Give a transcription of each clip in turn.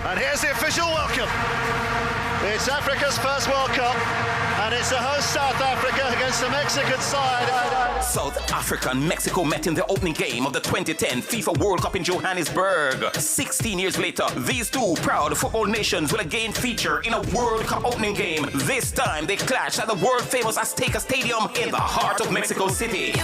And here's the official welcome. It's Africa's first World Cup, and it's the host South Africa against the Mexican side. South Africa and Mexico met in the opening game of the 2010 FIFA World Cup in Johannesburg. 16 years later, these two proud football nations will again feature in a World Cup opening game. This time, they clash at the world-famous Azteca Stadium in the heart of Mexico City.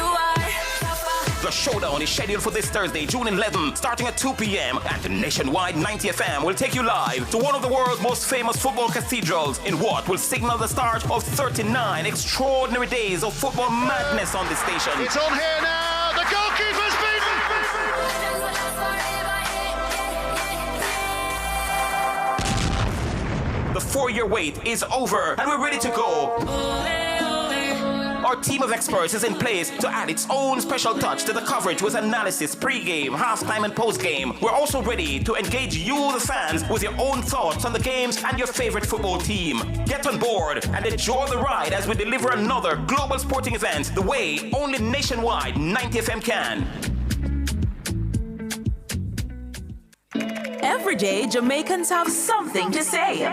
The showdown is scheduled for this Thursday, June 11, starting at 2 p.m. and Nationwide 90 FM will take you live to one of the world's most famous football cathedrals in what will signal the start of 39 extraordinary days of football madness on this station. It's on here now. The goalkeeper's beaten. The 4-year wait is over and we're ready to go. Our team of experts is in place to add its own special touch to the coverage with analysis pre-game, halftime and post-game. We're also ready to engage you, the fans, with your own thoughts on the games and your favorite football team. Get on board and enjoy the ride as we deliver another global sporting event the way only Nationwide 90 FM can. Every day, Jamaicans have something to say.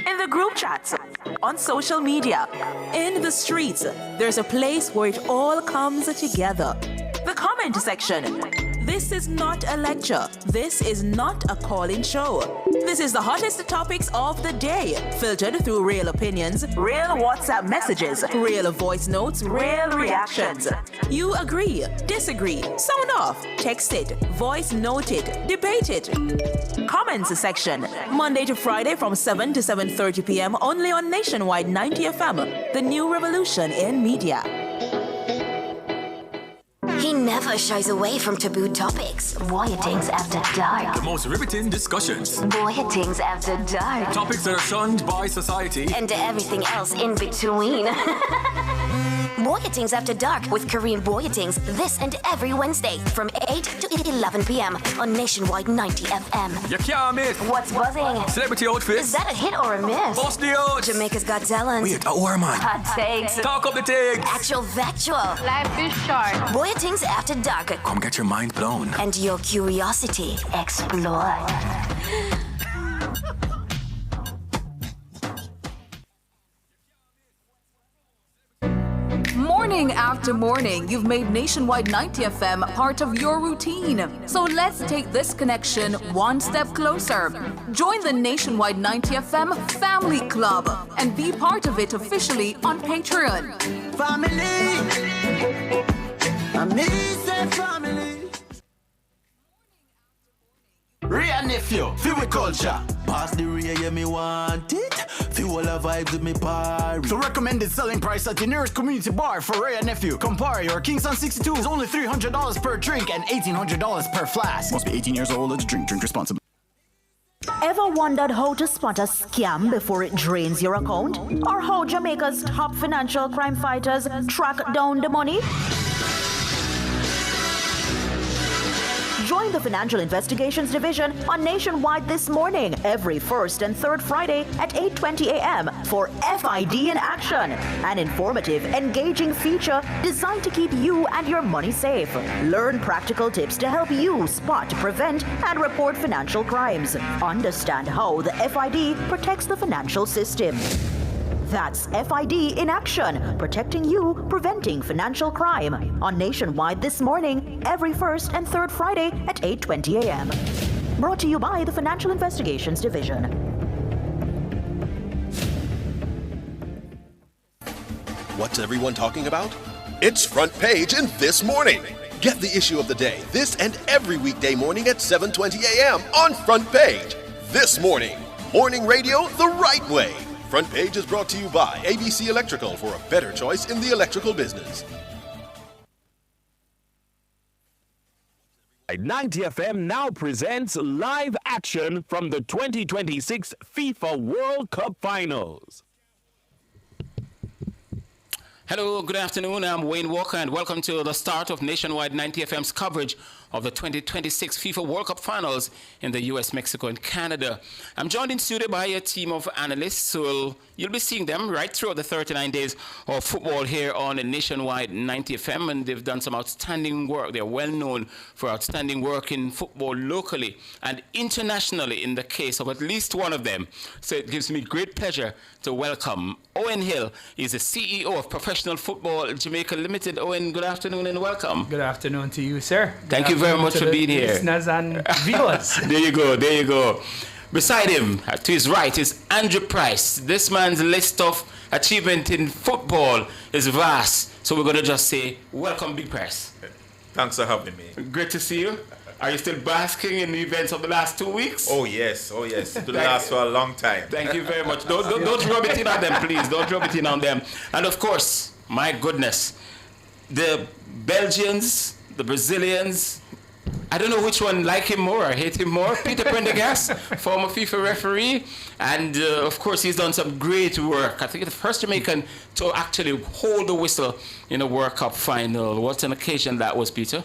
In the group chats, on social media, in the streets, there's a place where it all comes together. The comment section. This is not a lecture. This is not a call-in show. This is the hottest topics of the day, filtered through real opinions, real WhatsApp messages, real voice notes, real reactions. You agree, disagree, sound off, text it, voice note it, debate it. Comments section, Monday to Friday from 7 to 7:30 p.m. only on Nationwide 90 FM, the new revolution in media. He never shies away from taboo topics. Voyagings After Dark. The most riveting discussions. Voyagings After Dark. Topics that are shunned by society. And everything else in between. Voyagings After Dark with Kareem Voyagings this and every Wednesday from 8 to 11 p.m. on Nationwide 90 FM. You can't miss. What's buzzing? Celebrity outfits. Is that a hit or a miss? Bust the out. Jamaica's Got Talent. Wait, a war man. Hot takes. Talk up the takes. Actual factual. Life is short. Voyagings After Dark. Come get your mind blown. And your curiosity explored. Morning after morning, you've made Nationwide 90 FM part of your routine. So let's take this connection one step closer. Join the Nationwide 90 FM Family Club and be part of it officially on Patreon. Family, amazing family. Real nephew, feel with culture. Pass the real, yeah, me want it. Feel all the vibes with me party. So recommended selling price at the nearest community bar for Ray and Nephew. Campari or Kingston 62 is only $300 per drink and $1,800 per flask. Must be 18 years old to drink responsibly. Ever wondered how to spot a scam before it drains your account? Or how Jamaica's top financial crime fighters track down the money? Join the Financial Investigations Division on Nationwide this morning, every first and third Friday at 8:20 a.m. for FID in Action, an informative, engaging feature designed to keep you and your money safe. Learn practical tips to help you spot, prevent, and report financial crimes. Understand how the FID protects the financial system. That's FID in Action, protecting you, preventing financial crime. On Nationwide this morning, every first and third Friday at 8:20 a.m. Brought to you by the Financial Investigations Division. What's everyone talking about? It's Front Page in This Morning. Get the issue of the day this and every weekday morning at 7:20 a.m. on Front Page. This Morning. Morning radio the right way. Front Page is brought to you by ABC Electrical for a better choice in the electrical business. 90 FM now presents live action from the 2026 FIFA World Cup Finals. Hello, good afternoon. I'm Wayne Walker and welcome to the start of Nationwide 90 FM's coverage of the 2026 FIFA World Cup Finals in the US, Mexico, and Canada. I'm joined in studio by a team of analysts, so you'll be seeing them right throughout the 39 days of football here on Nationwide 90 FM, and they've done some outstanding work. They're well known for outstanding work in football locally and internationally in the case of at least one of them. So it gives me great pleasure to welcome Owen Hill. He's the CEO of Professional Football Jamaica Limited. Owen, good afternoon and welcome. Good afternoon to you, sir. Thank you very much for being here. Listeners and viewers. There you go. Beside him, to his right, is Andrew Price. This man's list of achievement in football is vast. So we're going to just say, welcome, Big Price. Thanks for having me. Great to see you. Are you still basking in the events of the last 2 weeks? Oh yes. It will last for a long time. Thank you very much. Don't rub it in on them, please. Don't rub it in on them. And of course, my goodness, the Belgians, the Brazilians, I don't know which one like him more or hate him more. Peter Prendergast, former FIFA referee, and of course he's done some great work. I think the first Jamaican to actually hold the whistle in a World Cup final. What an occasion that was, Peter.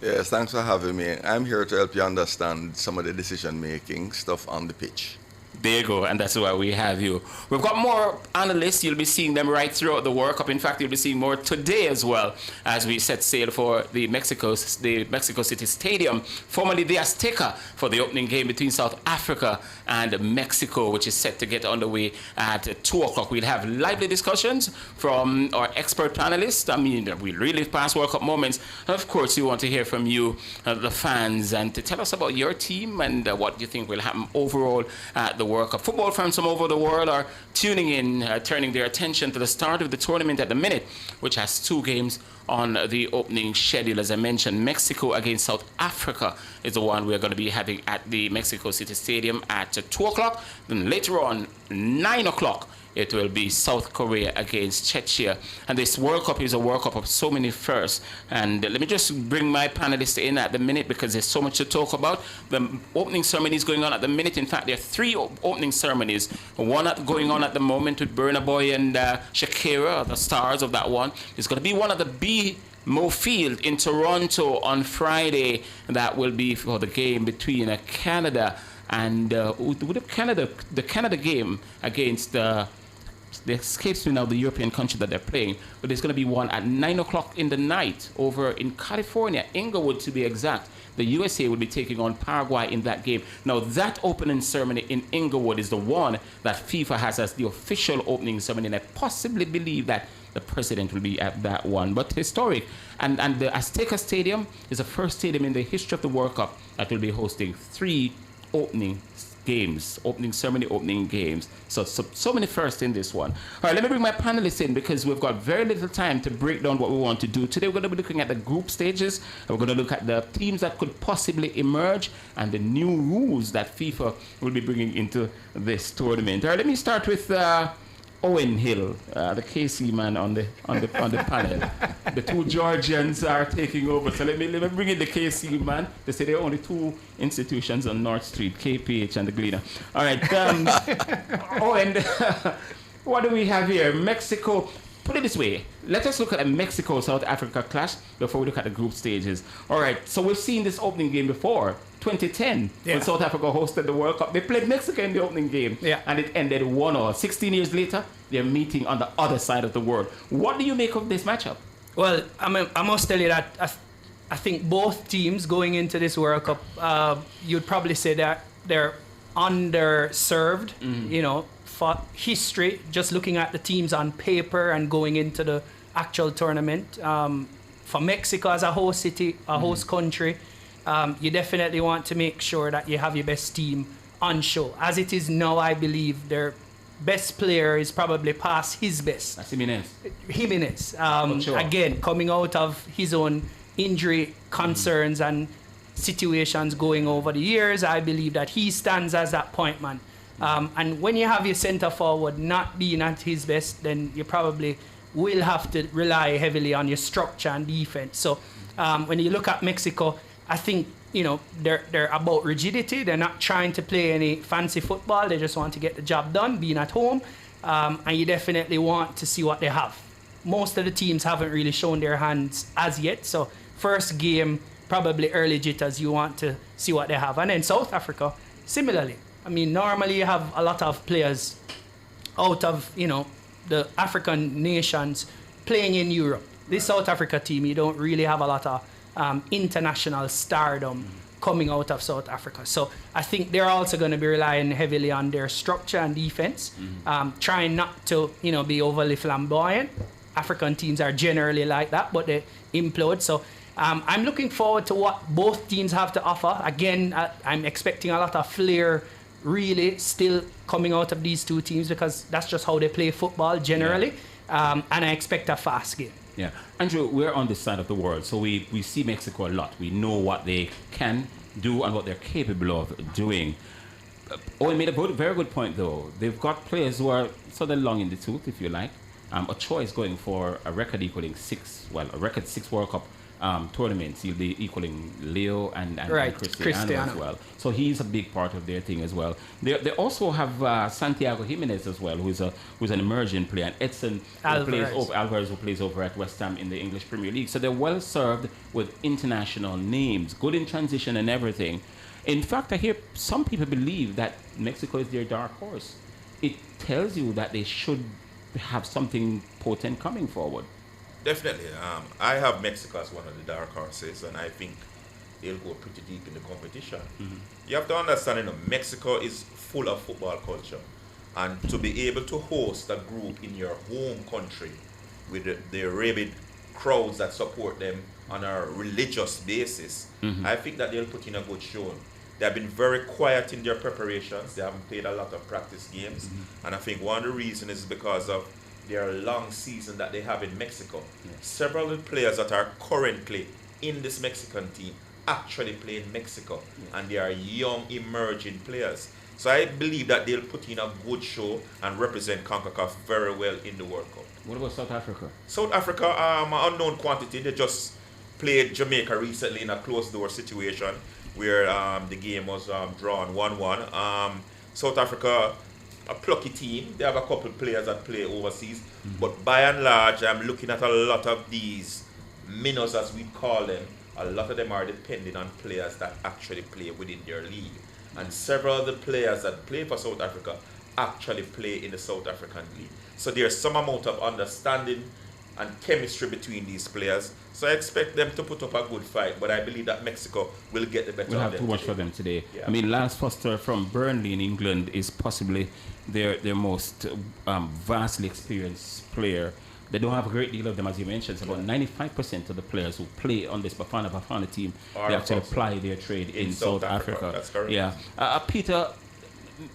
Yes, thanks for having me. I'm here to help you understand some of the decision-making stuff on the pitch. There you go, and that's why we have you. We've got more analysts. You'll be seeing them right throughout the World Cup. In fact, you'll be seeing more today as well as we set sail for the Mexico City Stadium, formerly the Azteca, for the opening game between South Africa and Mexico, which is set to get underway at 2 o'clock. We'll have lively discussions from our expert panelists. I mean, we'll relive past World Cup moments. And of course, we want to hear from you, the fans, and to tell us about your team and what you think will happen overall at the World Cup. Football fans from over the world are tuning in, turning their attention to the start of the tournament at the minute, which has 2 games on the opening schedule. As I mentioned, Mexico against South Africa is the one we're going to be having at the Mexico City Stadium at 2 o'clock. Then later on, 9 o'clock, it will be South Korea against Czechia. And this World Cup is a World Cup of so many firsts. And let me just bring my panelists in at the minute because there's so much to talk about. The opening ceremony is going on at the minute. In fact, there are 3 opening ceremonies. One going on at the moment with Burna Boy and Shakira, the stars of that one. There's going to be one at the BMO Field in Toronto on Friday. That will be for the game between Canada and the Canada game against it escapes me now the European country that they're playing, but there's going to be one at 9 o'clock in the night over in California, Inglewood to be exact. The USA will be taking on Paraguay in that game. Now, that opening ceremony in Inglewood is the one that FIFA has as the official opening ceremony, and I possibly believe that the president will be at that one. But historic. And the Azteca Stadium is the first stadium in the history of the World Cup that will be hosting 3 opening games, opening ceremony, opening games. So many firsts in this one. All right, let me bring my panelists in because we've got very little time to break down what we want to do. Today we're going to be looking at the group stages. We're going to look at the teams that could possibly emerge and the new rules that FIFA will be bringing into this tournament. All right, let me start with Owen Hill, the KC man on the panel. The 2 Georgians are taking over. So let me bring in the KC man. They say there are only 2 institutions on North Street, KPH and the Gleaner. All right, Owen, what do we have here? Mexico. Put it this way. Let us look at a Mexico-South Africa clash before we look at the group stages. All right, so we've seen this opening game before. 2010, when South Africa hosted the World Cup. They played Mexico in the opening game, and it ended 1-1. 16 years later, they're meeting on the other side of the world. What do you make of this matchup? Well, I must tell you that I think both teams going into this World Cup, you'd probably say that they're underserved, you know, for history, just looking at the teams on paper and going into the actual tournament. For Mexico as a host city, a host country, you definitely want to make sure that you have your best team on show. As it is now, I believe their best player is probably past his best. That's Jimenez. Sure. Again, coming out of his own injury concerns and situations going over the years, I believe that he stands as that point man. And when you have your centre forward not being at his best, then you probably will have to rely heavily on your structure and defense. So when you look at Mexico, I think, you know, they're about rigidity. They're not trying to play any fancy football. They just want to get the job done, being at home. And you definitely want to see what they have. Most of the teams haven't really shown their hands as yet. So first game probably early jitters. You want to see what they have. And then South Africa, similarly. I mean, normally you have a lot of players out of, the African nations playing in Europe. This South Africa team, you don't really have a lot of international stardom coming out of South Africa. So I think they're also going to be relying heavily on their structure and defense, trying not to, be overly flamboyant. African teams are generally like that, but they implode. So I'm looking forward to what both teams have to offer. Again, I'm expecting a lot of flair really still coming out of these two teams because that's just how they play football generally. And I expect a fast game. Yeah. Andrew, we're on this side of the world, so we see Mexico a lot. We know what they can do and what they're capable of doing. Owen made a very good point, though. They've got players who are sort of long in the tooth, if you like. Ochoa is going for a record equaling 6 World Cup tournaments. He'll be equaling Leo and Cristiano as well. So he's a big part of their thing as well. They also have Santiago Jimenez as well, who's an emerging player, and Edson Alvarez, who plays over at West Ham in the English Premier League. So they're well served with international names, good in transition and everything. In fact, I hear some people believe that Mexico is their dark horse. It tells you that they should have something potent coming forward. Definitely. I have Mexico as one of the dark horses, and I think they'll go pretty deep in the competition. You have to understand, Mexico is full of football culture, and to be able to host a group in your home country with the rabid crowds that support them on a religious basis, I think that they'll put in a good showing. They have been very quiet in their preparations. They haven't played a lot of practice games, and I think one of the reasons is because of their long season that they have in Mexico. Several of the players that are currently in this Mexican team actually play in Mexico, and they are young emerging players. So I believe that they'll put in a good show and represent CONCACAF very well in the World Cup. What about South Africa? South Africa, unknown quantity. They just played Jamaica recently in a closed door situation where the game was drawn 1-1. South Africa, a plucky team. They have a couple of players that play overseas, but by and large, I'm looking at a lot of these minnows, as we call them. A lot of them are depending on players that actually play within their league, and several of the players that play for South Africa actually play in the South African league. So there's some amount of understanding and chemistry between these players. So I expect them to put up a good fight, but I believe that Mexico will get the better of them. We'll have too much for them today. Yeah. I mean, Lance Foster from Burnley in England is possibly their most vastly experienced player. They don't have a great deal of them, as you mentioned. It's about 95% of the players who play on this Bafana team, they actually apply their trade in South Africa. That's correct. Yeah. Peter,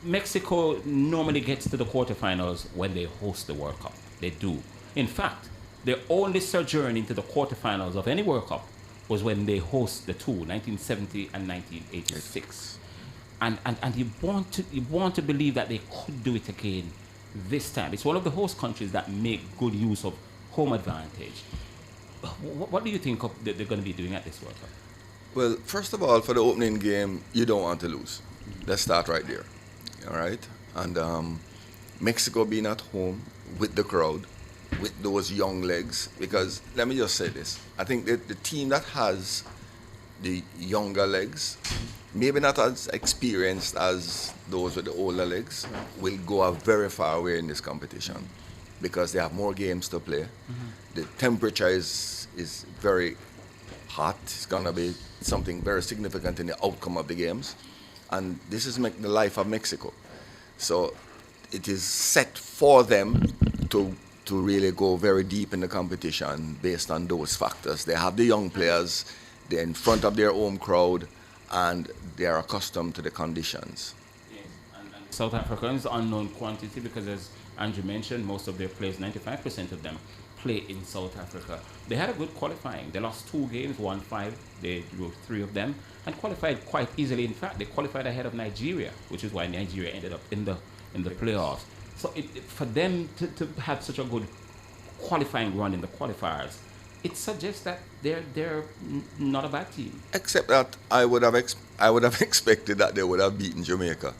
Mexico normally gets to the quarterfinals when they host the World Cup. They do. In fact, their only sojourn into the quarterfinals of any World Cup was when they host the two, 1970 and 1986. And you want to believe that they could do it again this time. It's one of the host countries that make good use of home advantage. What do you think they're going to be doing at this World Cup? Well, first of all, for the opening game, you don't want to lose. Let's start right there. All right? And Mexico being at home with the crowd, with those young legs, because let me just say this. I think that the team that has the younger legs, maybe not as experienced as those with the older legs, will go a very far way in this competition because they have more games to play. The temperature is very hot. It's going to be something very significant in the outcome of the games. And this is the life of Mexico. So it is set for them to really go very deep in the competition based on those factors. They have the young players, they're in front of their home crowd, and they are accustomed to the conditions. Yes, and South Africans, unknown quantity, because as Andrew mentioned, most of their players, 95% of them, play in South Africa. They had a good qualifying. They lost 2 games, won 5. They drew 3 of them, and qualified quite easily. In fact, they qualified ahead of Nigeria, which is why Nigeria ended up in the playoffs. So for them to have such a good qualifying run in the qualifiers, it suggests that they're not a bad team. Except that I would have expected that they would have beaten Jamaica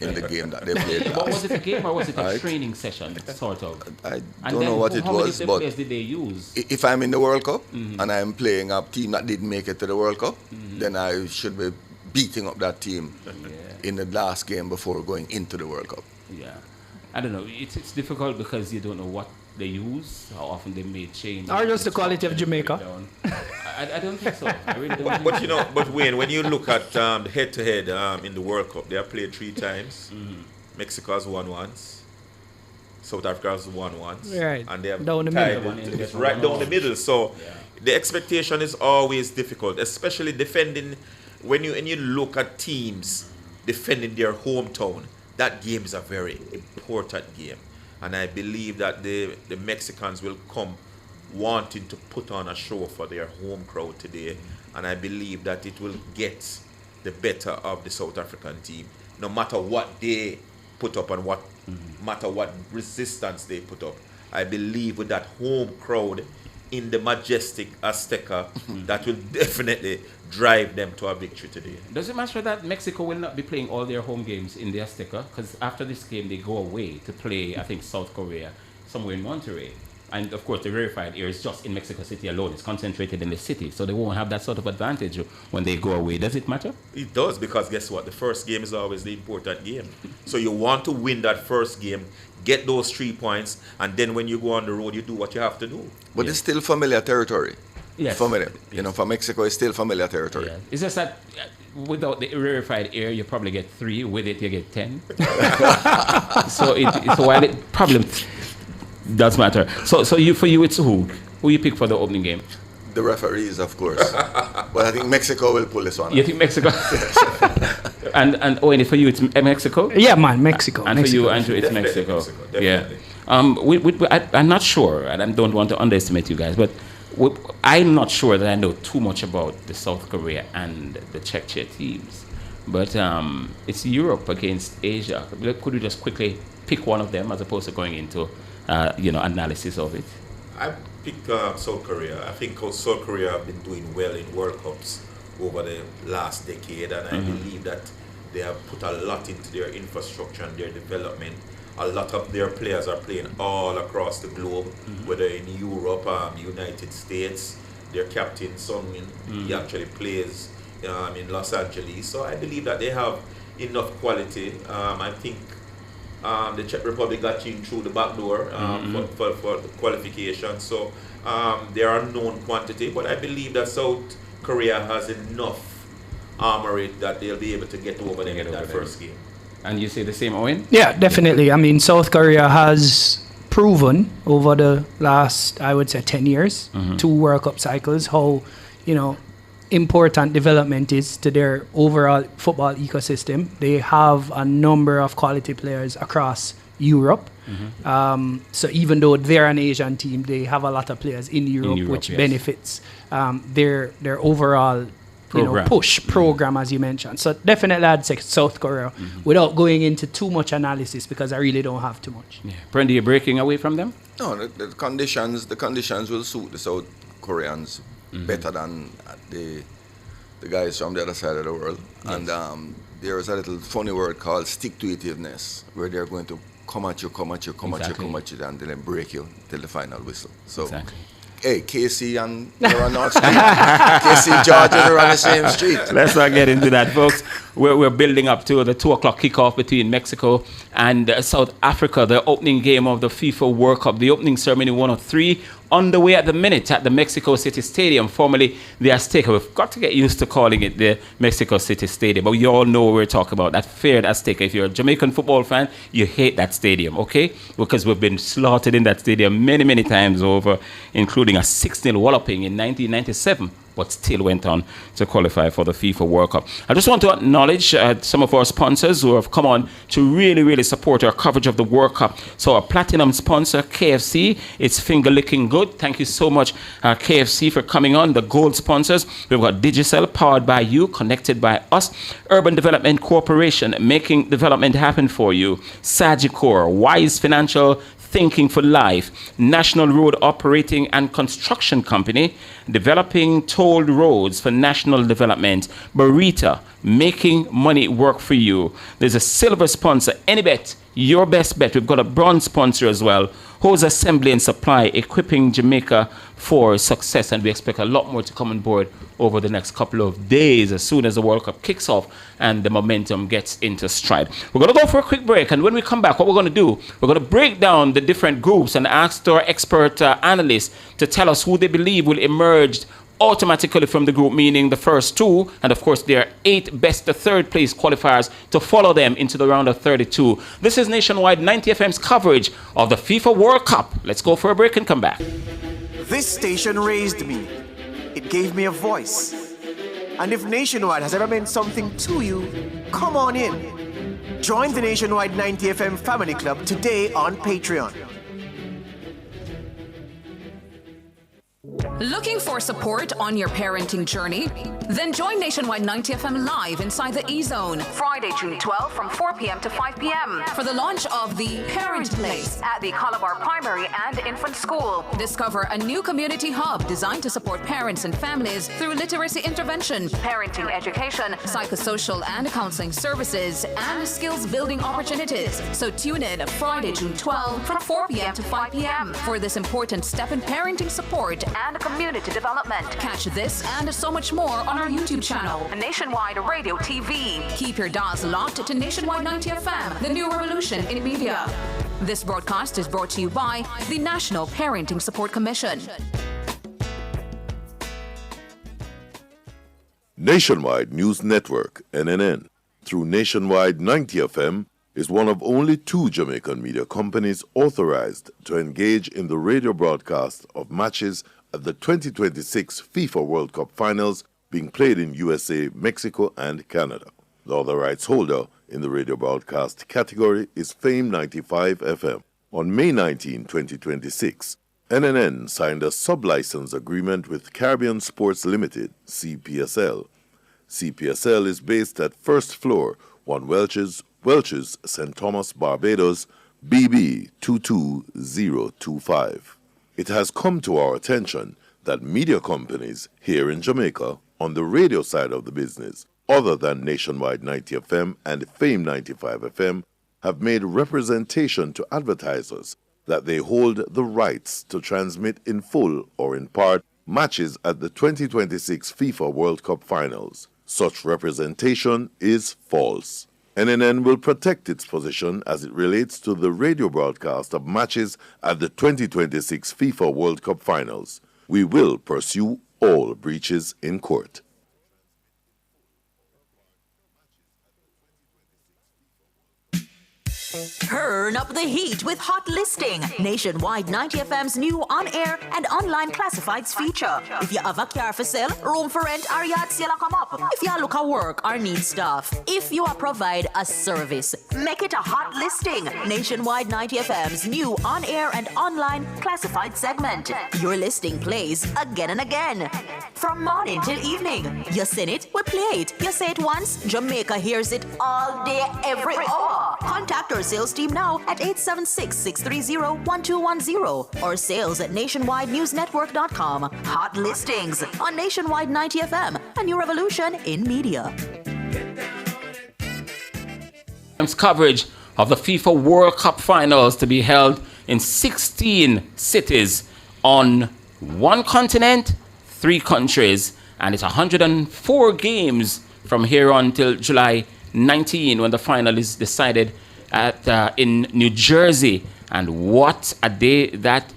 in the game that they played last. But was it a game or was it a Right? training session, sort of? I And don't know then what it how many was, of the but players did they use? if I'm in the World Cup and I'm playing a team that didn't make it to the World Cup, then I should be beating up that team in the last game before going into the World Cup. Yeah. I don't know. It's difficult because you don't know what they use, how often they may change. Or just the quality of Jamaica. I don't think so. I really don't think But so. you know, but Wayne, when you look at the head-to-head in the World Cup, they have played 3 times. Mexico has won once. South Africa has won once. Right. And they have Down the tied middle. it. It's right down the middle. So the expectation is always difficult, especially defending. When you look at teams defending their hometown, that game is a very important game. And I believe that the Mexicans will come wanting to put on a show for their home crowd today. And I believe that it will get the better of the South African team, no matter what they put up and what matter what resistance they put up. I believe with that home crowd in the majestic Azteca, that will definitely drive them to a victory today. Does it matter that Mexico will not be playing all their home games in the Azteca? Because after this game, they go away to play, I think, South Korea, somewhere in Monterrey. And of course, the rarefied air is just in Mexico City alone. It's concentrated in the city. So they won't have that sort of advantage when they go away. Does it matter? It does, because guess what? The first game is always the important game. So you want to win that first game, get those 3 points, and then when you go on the road, you do what you have to do. But it's still familiar territory. Yes. Familiar. You know, for Mexico, it's still familiar territory. Yeah. It's just that without the rarefied air, you probably get 3. With it, you get 10. so while it probably does matter. So for you, it's who? Who you pick for the opening game? The referees, of course. But I think Mexico will pull this one. You think Mexico? and Owen, for you, it's Mexico? Yeah, man, Mexico. And Mexico. for you, Andrew, it's Definitely Mexico. definitely. Yeah. I'm not sure, and I don't want to underestimate you guys, but I'm not sure that I know too much about the South Korea and the Czechia teams. But it's Europe against Asia. Could you just quickly pick one of them as opposed to going into analysis of it? I pick South Korea. I think South Korea have been doing well in World Cups over the last decade, and I believe that they have put a lot into their infrastructure and their development. A lot of their players are playing all across the globe, whether in Europe, United States. Their captain, Son Min, he actually plays in Los Angeles. So I believe that they have enough quality. I think the Czech Republic got in through the back door for the qualification. So they are a known quantity, but I believe that South Korea has enough armory that they'll be able to get over them in that first game. And you say the same, Owen? Yeah, definitely. I mean, South Korea has proven over the last, I would say, 10 years, 2 World Cup cycles, how, important development is to their overall football ecosystem. They have a number of quality players across Europe. So even though they're an Asian team, they have a lot of players in Europe, which yes. benefits their overall program, as you mentioned. So definitely I'd say South Korea without going into too much analysis, because I really don't have too much. Yeah. Brendan, you're breaking away from them? No, the conditions will suit the South Koreans better than the guys from the other side of the world. Yes. And there is a little funny word called stick-to-itiveness, where they're going to come at you, and then break you till the final whistle. So, hey, KC and they're on North Street. KC, Georgia, they're on the same street. Let's not get into that, folks. We're building up to the 2 o'clock kickoff between Mexico and South Africa, the opening game of the FIFA World Cup, the opening ceremony 103, underway at the minute at the Mexico City Stadium, formerly the Azteca. We've got to get used to calling it the Mexico City Stadium, but you all know what we're talking about, that feared Azteca. If you're a Jamaican football fan, you hate that stadium, okay? Because we've been slaughtered in that stadium many, many times over, including a 6-0 walloping in 1997. But still went on to qualify for the FIFA World Cup. I just want to acknowledge some of our sponsors who have come on to really, really support our coverage of the World Cup. So our platinum sponsor, KFC, it's finger licking good. Thank you so much, KFC, for coming on. The gold sponsors, we've got Digicel, powered by you, connected by us. Urban Development Corporation, making development happen for you. Sagicor, Wise Financial Thinking for Life, National Road Operating and Construction Company, Developing Tolled Roads for National Development, Barita, Making Money Work for You. There's a silver sponsor, Anybet, your best bet. We've got a bronze sponsor as well, Hose Assembly and Supply, equipping Jamaica for success, and we expect a lot more to come on board over the next couple of days as soon as the World Cup kicks off and the momentum gets into stride. We're going to go for a quick break, and when we come back, what we're going to do, we're going to break down the different groups and ask our expert analysts to tell us who they believe will emerge automatically from the group, meaning the first two, and of course there are 8 best to third place qualifiers to follow them into the round of 32. This is Nationwide 90 FM's coverage of the FIFA World Cup. Let's go for a break and come back. This station raised me. It gave me a voice. And if Nationwide has ever meant something to you, come on in. Join the Nationwide 90 FM Family Club today on Patreon. Looking for support on your parenting journey? Then join Nationwide 90 FM live inside the E-Zone, Friday, June 12 from 4 p.m. to 5 p.m. for the launch of the Parent Place at the Calabar Primary and Infant School. Discover a new community hub designed to support parents and families through literacy intervention, parenting education, psychosocial and counseling services, and skills building opportunities. So tune in Friday, June 12 from 4 p.m. to 5 p.m. for this important step in parenting support and community development. Catch this and so much more on our YouTube channel, Nationwide Radio TV. Keep your dials locked to Nationwide 90 FM, the new revolution in media. This broadcast is brought to you by the National Parenting Support Commission. Nationwide News Network, NNN, through Nationwide 90 FM, is one of only 2 Jamaican media companies authorized to engage in the radio broadcast of matches at the 2026 FIFA World Cup Finals being played in USA, Mexico, and Canada. The other rights holder in the radio broadcast category is Fame 95 FM. On May 19, 2026, NNN signed a sub-license agreement with Caribbean Sports Limited, CPSL. CPSL is based at First Floor, 1 Welch's, St. Thomas, Barbados, BB 22025. It has come to our attention that media companies here in Jamaica on the radio side of the business, other than Nationwide 90 FM and Fame 95 FM, have made representation to advertisers that they hold the rights to transmit in full or in part matches at the 2026 FIFA World Cup Finals. Such representation is false. NNN will protect its position as it relates to the radio broadcast of matches at the 2026 FIFA World Cup Finals. We will pursue all breaches in court. Turn up the heat with Hot Listing, Nationwide 90 FM's new on-air and online classifieds feature. If you have a car for sale, room for rent, or yard sale come up. If you look at work or need stuff. If you provide a service, make it a Hot Listing, Nationwide 90 FM's new on-air and online classified segment. Your listing plays again and again. From morning till evening. You sing it, we play it. You say it once, Jamaica hears it all day, every hour. Contact our sales team now at 876-630-1210 or sales at nationwidenewsnetwork.com. Hot Listings on Nationwide 90 FM, a new revolution in media. Coverage of the FIFA World Cup Finals to be held in 16 cities on 1 continent, 3 countries, and it's 104 games from here on till July 19 when the final is decided in New Jersey. And what a day that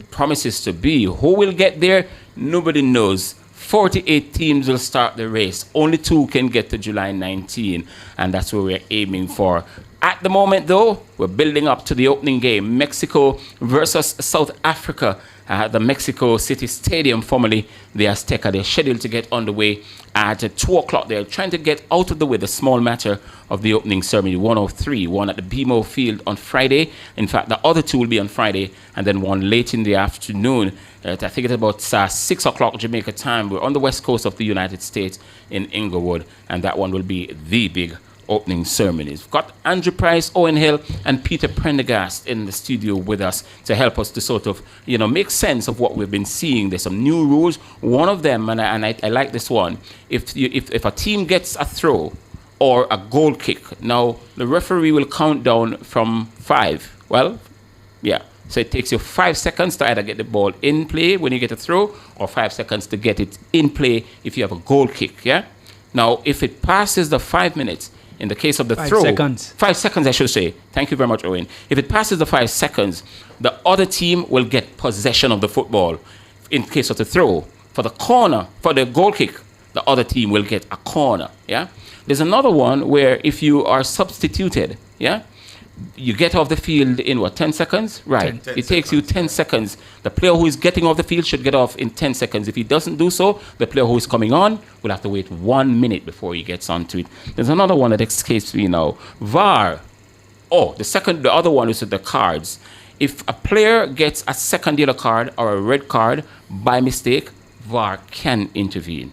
promises to be. Who will get there? Nobody knows. 48 teams will start the race. Only 2 can get to July 19, and that's what we're aiming for. At the moment, though, we're building up to the opening game, Mexico versus South Africa. The Mexico City Stadium, formerly the Azteca. They're scheduled to get underway at 2 o'clock. They're trying to get out of the way the small matter of the opening ceremony. 103, one at the BMO Field on Friday. In fact, the other 2 will be on Friday, and then one late in the afternoon. I think it's about 6 o'clock Jamaica time. We're on the west coast of the United States in Inglewood, and that one will be the big opening ceremonies. We've got Andrew Price, Owen Hill, and Peter Prendergast in the studio with us to help us to sort of, make sense of what we've been seeing. There's some new rules. One of them, and I like this one, if a team gets a throw or a goal kick, now the referee will count down from 5. Well, yeah. So it takes you 5 seconds to either get the ball in play when you get a throw, or 5 seconds to get it in play if you have a goal kick, yeah? Now, if it passes the 5 minutes, in the case of the 5 throw... 5 seconds. seconds, I should say. Thank you very much, Owen. If it passes the 5 seconds, the other team will get possession of the football in case of the throw. For the corner, for the goal kick, the other team will get a corner, yeah? There's another one where if you are substituted, yeah? You get off the field in 10 seconds? Right. 10 it takes you 10 seconds. The player who is getting off the field should get off in 10 seconds. If he doesn't do so, the player who is coming on will have to wait 1 minute before he gets onto it. There's another one that escapes me now. VAR. Oh, the other one is with the cards. If a player gets a second yellow card or a red card by mistake, VAR can intervene.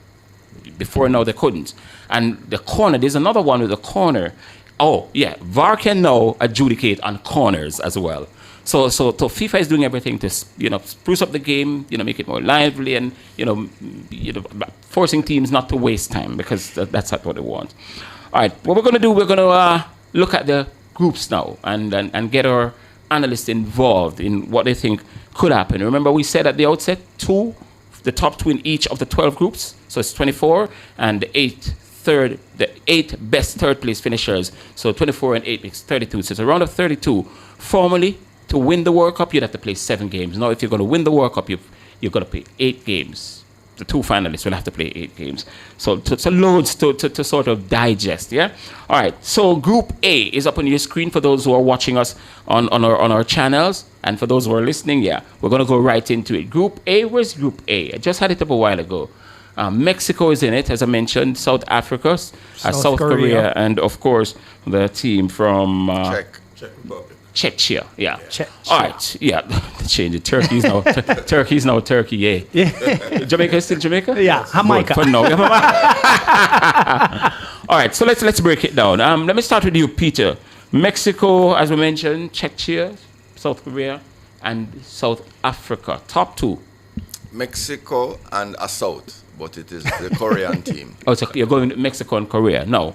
Before now, they couldn't. And the corner, there's another one with the corner. Oh, yeah, VAR can now adjudicate on corners as well. So FIFA is doing everything to, spruce up the game, make it more lively and, forcing teams not to waste time because that's what they want. All right, what we're going to do, we're going to look at the groups now and get our analysts involved in what they think could happen. Remember, we said at the outset, the top 2 in each of the 12 groups, so it's 24, and the 8 best third place finishers. So 24 and 8 makes 32. So it's a round of 32. Formally, to win the World Cup, you'd have to play 7 games. Now, if you're going to win the World Cup, you've got to play 8 games. The 2 finalists will have to play 8 games. So loads to sort of digest, yeah? All right, so Group A is up on your screen for those who are watching us on our channels. And for those who are listening, yeah, we're going to go right into it. Group A, where's Group A? I just had it up a while ago. Mexico is in it, as I mentioned, South Africa, South Korea, and of course the team from Czech Republic. Czechia, yeah. All right, yeah. Change it. Turkey's now Turkey, yeah. Jamaica is still Jamaica? Yeah, Jamaica. For now. All right, so let's break it down. Let me start with you, Peter. Mexico, as we mentioned, Czechia, South Korea, and South Africa. Top 2. Mexico and a South, but it is the Korean team. Oh, so you're going to Mexico and Korea. Now,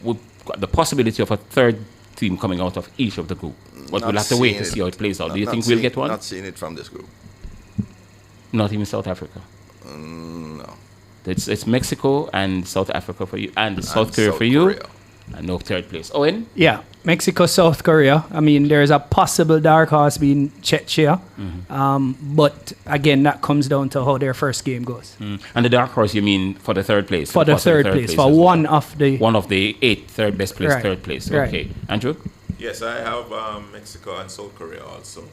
we've got the possibility of a third team coming out of each of the group. But we'll have to wait to see how it plays out. Do you think we'll get one? Not seeing it from this group. Not even South Africa? No. It's Mexico and South Africa for you, and South Korea for you, and no third place. Owen? Yeah, Mexico, South Korea. I mean, there's a possible dark horse being Czechia. But again, that comes down to how their first game goes. And the dark horse, you mean for the third place? For the third place, for one of the 8 third best place, right. Third place. Right. Okay. Andrew? Yes, I have Mexico and South Korea also.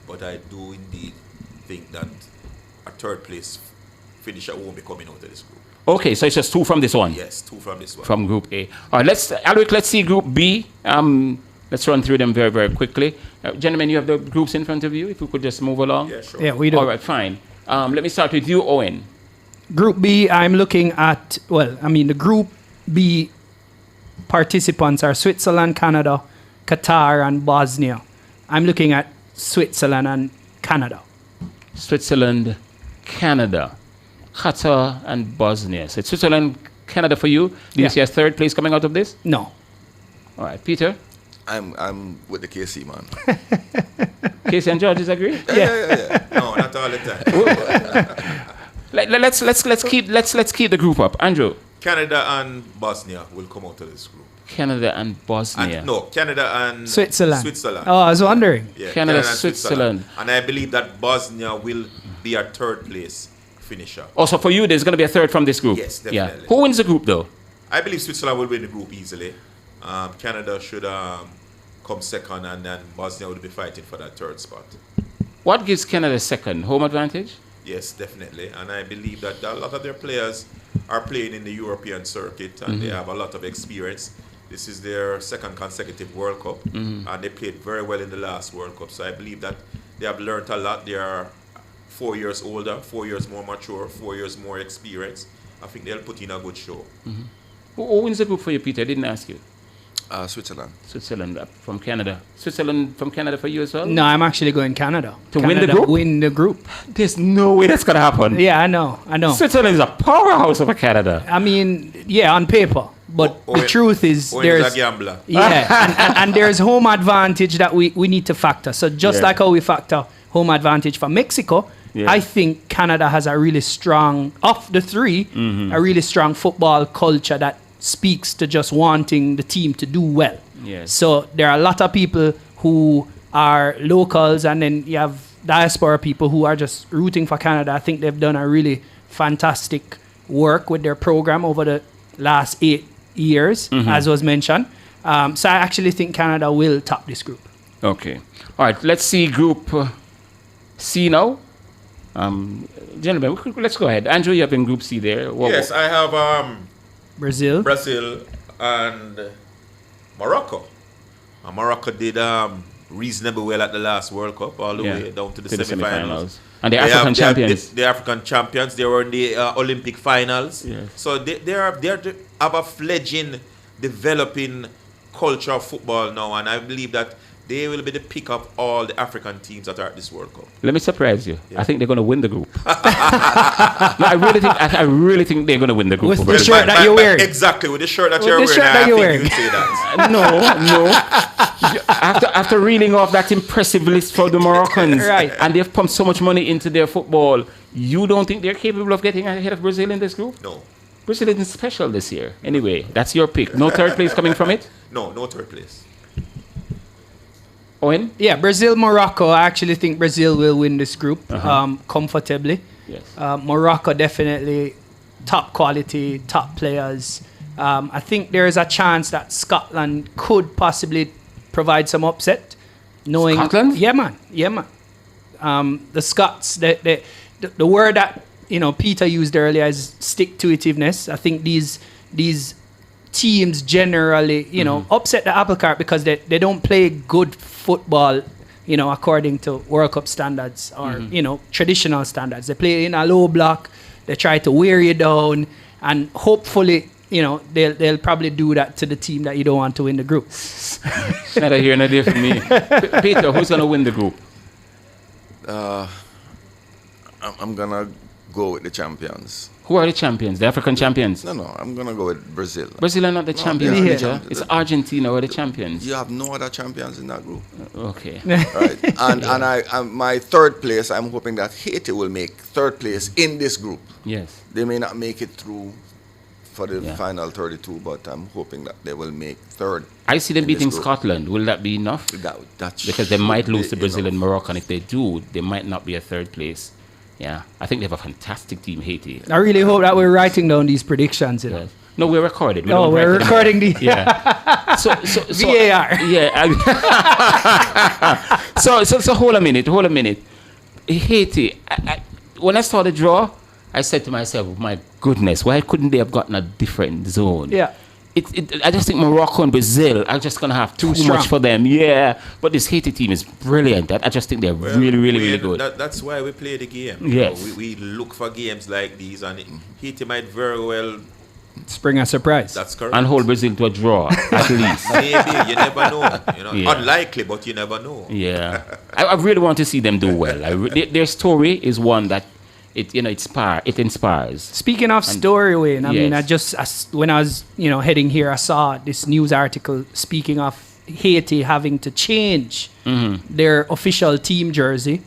But I do indeed think that a third place finisher won't be coming out of this group. Okay, so it's just 2 from this one? Yes, 2 from this one. From Group A. All right, let's see Group B. Let's run through them very, very quickly. Gentlemen, you have the groups in front of you. If we could just move along. Yeah, sure. Yeah, we do. All right, fine. Let me start with you, Owen. Group B, I'm looking at, the Group B participants are Switzerland, Canada, Qatar, and Bosnia. I'm looking at Switzerland and Canada. Switzerland, Canada, Qatar, and Bosnia. So it's Switzerland, Canada for you. Do you see a third place coming out of this? No. All right, Peter? I'm with the KC, man. KC and George disagree? Yeah. No, not all the time. Let's keep the group up. Andrew? Canada and Bosnia will come out of this group. Canada and Bosnia. Canada and Switzerland. Oh, I was wondering. Yeah, Canada, Switzerland. And I believe that Bosnia will be a third place finisher. Also, for you, there's going to be a third from this group. Yes, definitely. Yeah. Who wins the group, though? I believe Switzerland will win the group easily. Canada should come second, and then Bosnia will be fighting for that third spot. What gives Canada second? Home advantage? Yes, definitely. And I believe that a lot of their players are playing in the European circuit, and they have a lot of experience. This is their second consecutive World Cup, and they played very well in the last World Cup. So I believe that they have learned a lot. They are 4 years older, 4 years more mature, 4 years more experienced. I think they'll put in a good show. Who wins the group for you, Peter? I didn't ask you. Switzerland. Switzerland from Canada. Switzerland from Canada for you as well? No, I'm actually going Canada. To win the group? Win the group. There's no way that's going to happen. Yeah, I know. Switzerland is a powerhouse over Canada. I mean, yeah, on paper. But the truth is, there's a gambler. Yeah, and there's home advantage that we need to factor. So just like how we factor home advantage for Mexico, I think Canada has a really strong, of the three, a really strong football culture that speaks to just wanting the team to do well. Yes. So there are a lot of people who are locals, and then you have diaspora people who are just rooting for Canada. I think they've done a really fantastic work with their program over the last 8 years, as was mentioned. So I actually think Canada will top this group. Okay. All right, let's see Group C now. Gentlemen, let's go ahead. Andrew, you have in Group C there. Yes, I have Brazil and Morocco. And Morocco did reasonably well at the last World Cup, all the way down to the semi-finals. And the African champions. The African champions. They were in the Olympic finals. Yes. So they have a fledgling, developing culture of football now, and I believe that they will be the pick of all the African teams that are at this World Cup. Let me surprise you. I think they're going to win the group. No, I really think they're going to win the group. With the shirt that you're wearing. Exactly, with the shirt that you're wearing. I think you would say that. No. After reeling off that impressive list for the Moroccans, and they've pumped so much money into their football, you don't think they're capable of getting ahead of Brazil in this group? No. Brazil isn't special this year. Anyway, that's your pick. No third place coming from it? No third place. Owen? Yeah, Brazil, Morocco. I actually think Brazil will win this group comfortably. Yes. Morocco definitely top quality, top players. I think there is a chance that Scotland could possibly provide some upset. Knowing Scotland? Yeah, man. The Scots, the word that Peter used earlier is stick-to-itiveness. I think these teams generally, upset the apple cart because they don't play good football, according to World Cup standards or, traditional standards. They play in a low block. They try to wear you down, and hopefully, they'll probably do that to the team that you don't want to win the group. Neither here nor there for me. Peter, who's going to win the group? I'm going to go with the champions. Who are the champions? The African champions? No, I'm going to go with Brazil. Brazil are not the champions, Peter. It's Argentina who are the champions. You have no other champions in that group. Okay. Right. And my third place, I'm hoping that Haiti will make third place in this group. Yes. They may not make it through for the final 32, but I'm hoping that they will make third. I see them beating Scotland. Will that be enough? Because they might lose to Brazil and Morocco, and if they do, they might not be a third place. Yeah, I think they have a fantastic team, Haiti. I really hope that we're writing down these predictions. Yes. No, we're recorded. We're recording these. Yeah. So VAR. Yeah. So hold a minute. Haiti. When I saw the draw, I said to myself, "My goodness, why couldn't they have gotten a different zone?" Yeah. I just think Morocco and Brazil are just going to have too much for them. Yeah. But this Haiti team is brilliant. I just think they're really good. That's why we play the game. Yes. We look for games like these, and Haiti might very well spring a surprise. That's correct. And hold Brazil to a draw, at least. Maybe. You never know. Unlikely, but you never know. Yeah. I really want to see them do well. Their story is one that it inspires. Speaking of story, Wayne, mean, when I was heading here, I saw this news article speaking of Haiti having to change their official team jersey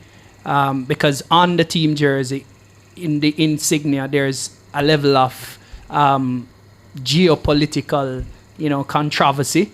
because on the team jersey, in the insignia, there's a level of geopolitical, controversy.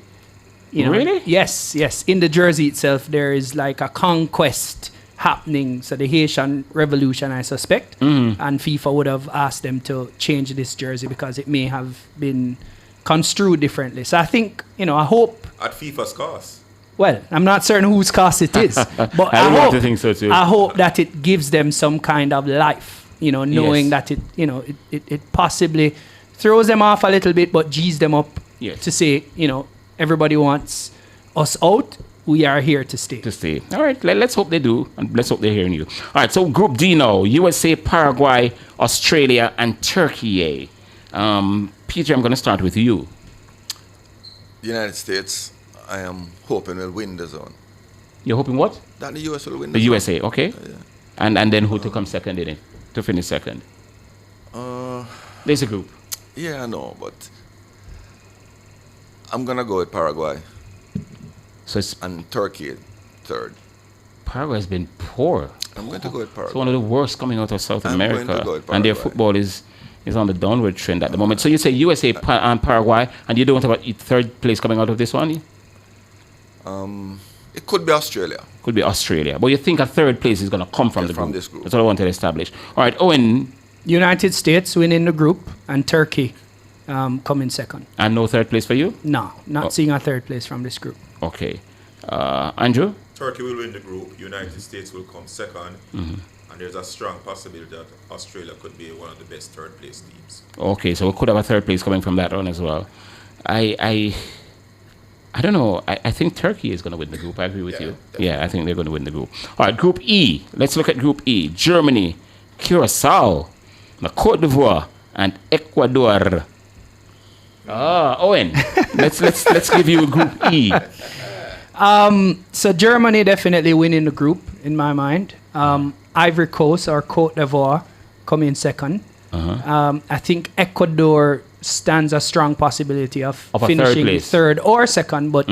Really? Yes. In the jersey itself, there is like a conquest happening. So the Haitian Revolution, I suspect, and FIFA would have asked them to change this jersey because it may have been construed differently. So I think, I hope at FIFA's cost. Well, I'm not certain whose cost it is, but I think so too. I hope that it gives them some kind of life, knowing that it possibly throws them off a little bit, but G's them up to say, everybody wants us out. We are here to stay. All right, let's hope they do, and let's hope they're hearing you. All right, so Group D now, USA, Paraguay, Australia, and Turkey. Peter, I'm going to start with you. The United States, I am hoping will win the zone. You're hoping what? That the US will win The zone. USA, okay. Yeah. And then who to come second in it? To finish second? There's a group. Yeah, I know, but I'm going to go with Paraguay. And Turkey third. Paraguay has been poor. I'm going to go with Paraguay. It's one of the worst coming out of South I'm America. going to go with And their Paraguay. football is on the downward trend at the moment. So you say USA and Paraguay, and you don't have a third place coming out of this one? It could be Australia. Could be Australia. But you think a third place is going to come from the group? from this group. That's what I wanted to establish. All right, Owen. United States winning the group and Turkey coming second. And no third place for you? No, not seeing a third place from this group. Okay. Andrew? Turkey will win the group. United States will come second. Mhm. And there's a strong possibility that Australia could be one of the best third place teams. Okay, so we could have a third place coming from that one as well. I don't know. I think Turkey is going to win the group. I agree with you. Definitely. Yeah, I think they're going to win the group. All right, Group E. Let's look at Group E. Germany, Curacao, Côte d'Ivoire, and Ecuador. Owen, let's give you Group E. So Germany definitely winning the group in my mind. Ivory Coast or Côte d'Ivoire coming second. I think Ecuador stands a strong possibility of Of a third finishing place. third or second. But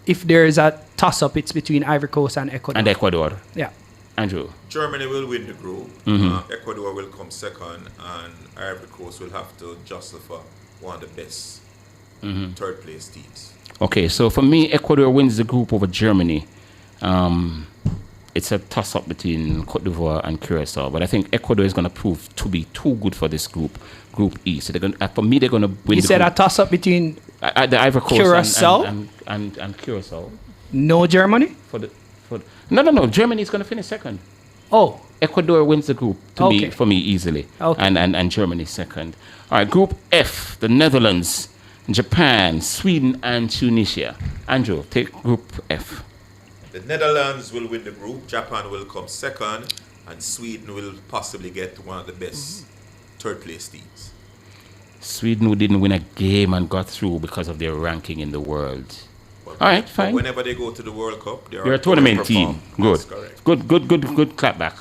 if there is a toss-up, it's between Ivory Coast and Ecuador. And Ecuador. Yeah. Andrew. Germany will win the group. Mhm. Ecuador will come second, and Ivory Coast will have to jostle for one of the best third place teams. Okay, so for me, Ecuador wins the group over Germany. It's a toss-up between Côte d'Ivoire and Curacao, but I think Ecuador is going to prove to be too good for this group, Group E. So for me, they're going to win. You the said group. a toss-up between The Ivory Coast Curacao? and Curacao. No Germany? No. Germany is going to finish second. Oh. Ecuador wins the group Okay. for me easily. Okay. And Germany second. All right, Group F, the Netherlands, Japan, Sweden, and Tunisia. Andrew, take Group F. The Netherlands will win the group, Japan will come second, and Sweden will possibly get one of the best third place teams. Sweden, who didn't win a game and got through because of their ranking in the world. All right, fine. Whenever they go to the World Cup, You're a tournament team. Good. That's correct. Good clap back.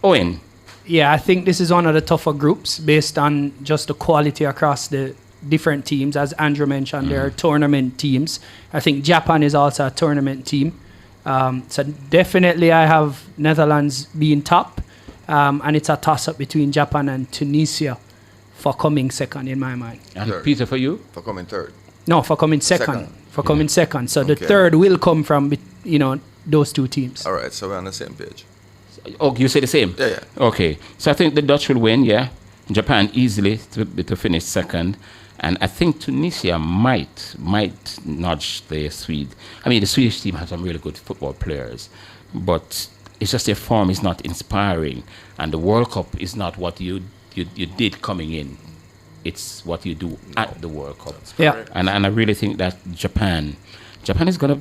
Owen. Yeah, I think this is one of the tougher groups based on just the quality across the different teams. As Andrew mentioned, there are tournament teams. I think Japan is also a tournament team. So definitely I have Netherlands being top. And it's a toss-up between Japan and Tunisia for coming second in my mind. And Peter, for you? For coming third. No, for coming second. For coming second. So the Okay. third will come from, those two teams. All right, so we're on the same page. Oh, you say the same? Yeah. Okay. So I think the Dutch will win, yeah. Japan easily to finish second. And I think Tunisia might nudge the Swede. I mean, the Swedish team has some really good football players. But it's just their form is not inspiring. And the World Cup is not what you did coming in. It's what you do at the World Cup. Yeah. And I really think that Japan is going to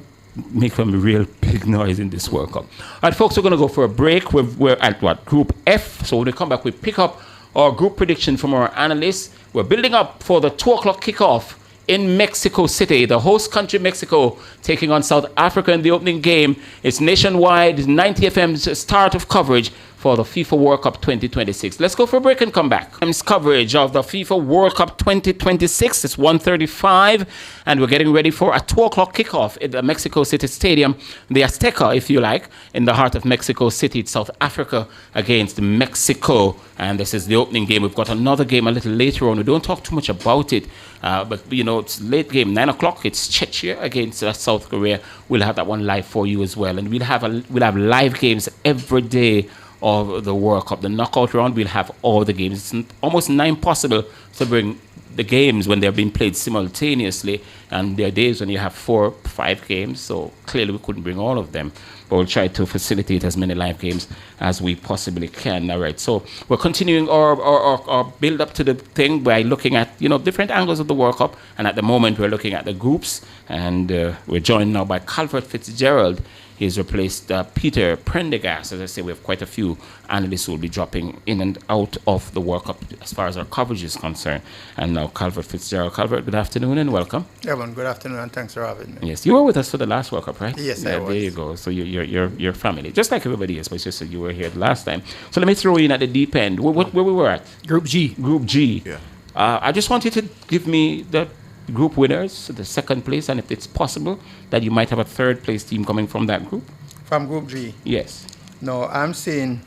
make some real big noise in this World Cup. All right, folks, we're going to go for a break. We're at what? Group F. So when we come back, we pick up our group prediction from our analysts. We're building up for the 2 o'clock kickoff in Mexico City. The host country, Mexico, taking on South Africa in the opening game. It's nationwide 90 FM's start of coverage for the FIFA World Cup 2026. Let's go for a break and come back. FM's coverage of the FIFA World Cup 2026. It's 1:35, and we're getting ready for a 2 o'clock kickoff at the Mexico City Stadium, the Azteca, if you like, in the heart of Mexico City. It's South Africa against Mexico, and this is the opening game. We've got another game a little later on. We don't talk too much about it, but it's late game, 9 o'clock. It's Czechia against South Korea. We'll have that one live for you as well, and we'll have live games every day of the World Cup. The knockout round, we'll have all the games. It's almost impossible to bring the games when they're being played simultaneously, and there are days when you have 4 or 5 games, so clearly we couldn't bring all of them, but we'll try to facilitate as many live games as we possibly can. All right, so we're continuing our build up to the thing by looking at different angles of the World Cup, and at the moment we're looking at the groups, and we're joined now by Calvert Fitzgerald. He's replaced Peter Prendergast. As I say, we have quite a few analysts who will be dropping in and out of the World Cup as far as our coverage is concerned. And now Calvert Fitzgerald. Calvert, good afternoon and welcome. Everyone, good afternoon and thanks for having me. Yes, you were with us for the last World Cup, right? Yes, I was. There you go. So you're family, just like everybody else. But it's just that you were here last time. So let me throw you in at the deep end. Where we were at? Group G. Group G. Yeah. I just want you to give me the group winners, the second place, and if it's possible that you might have a third place team coming from that group. From Group G? Yes. No, I'm seeing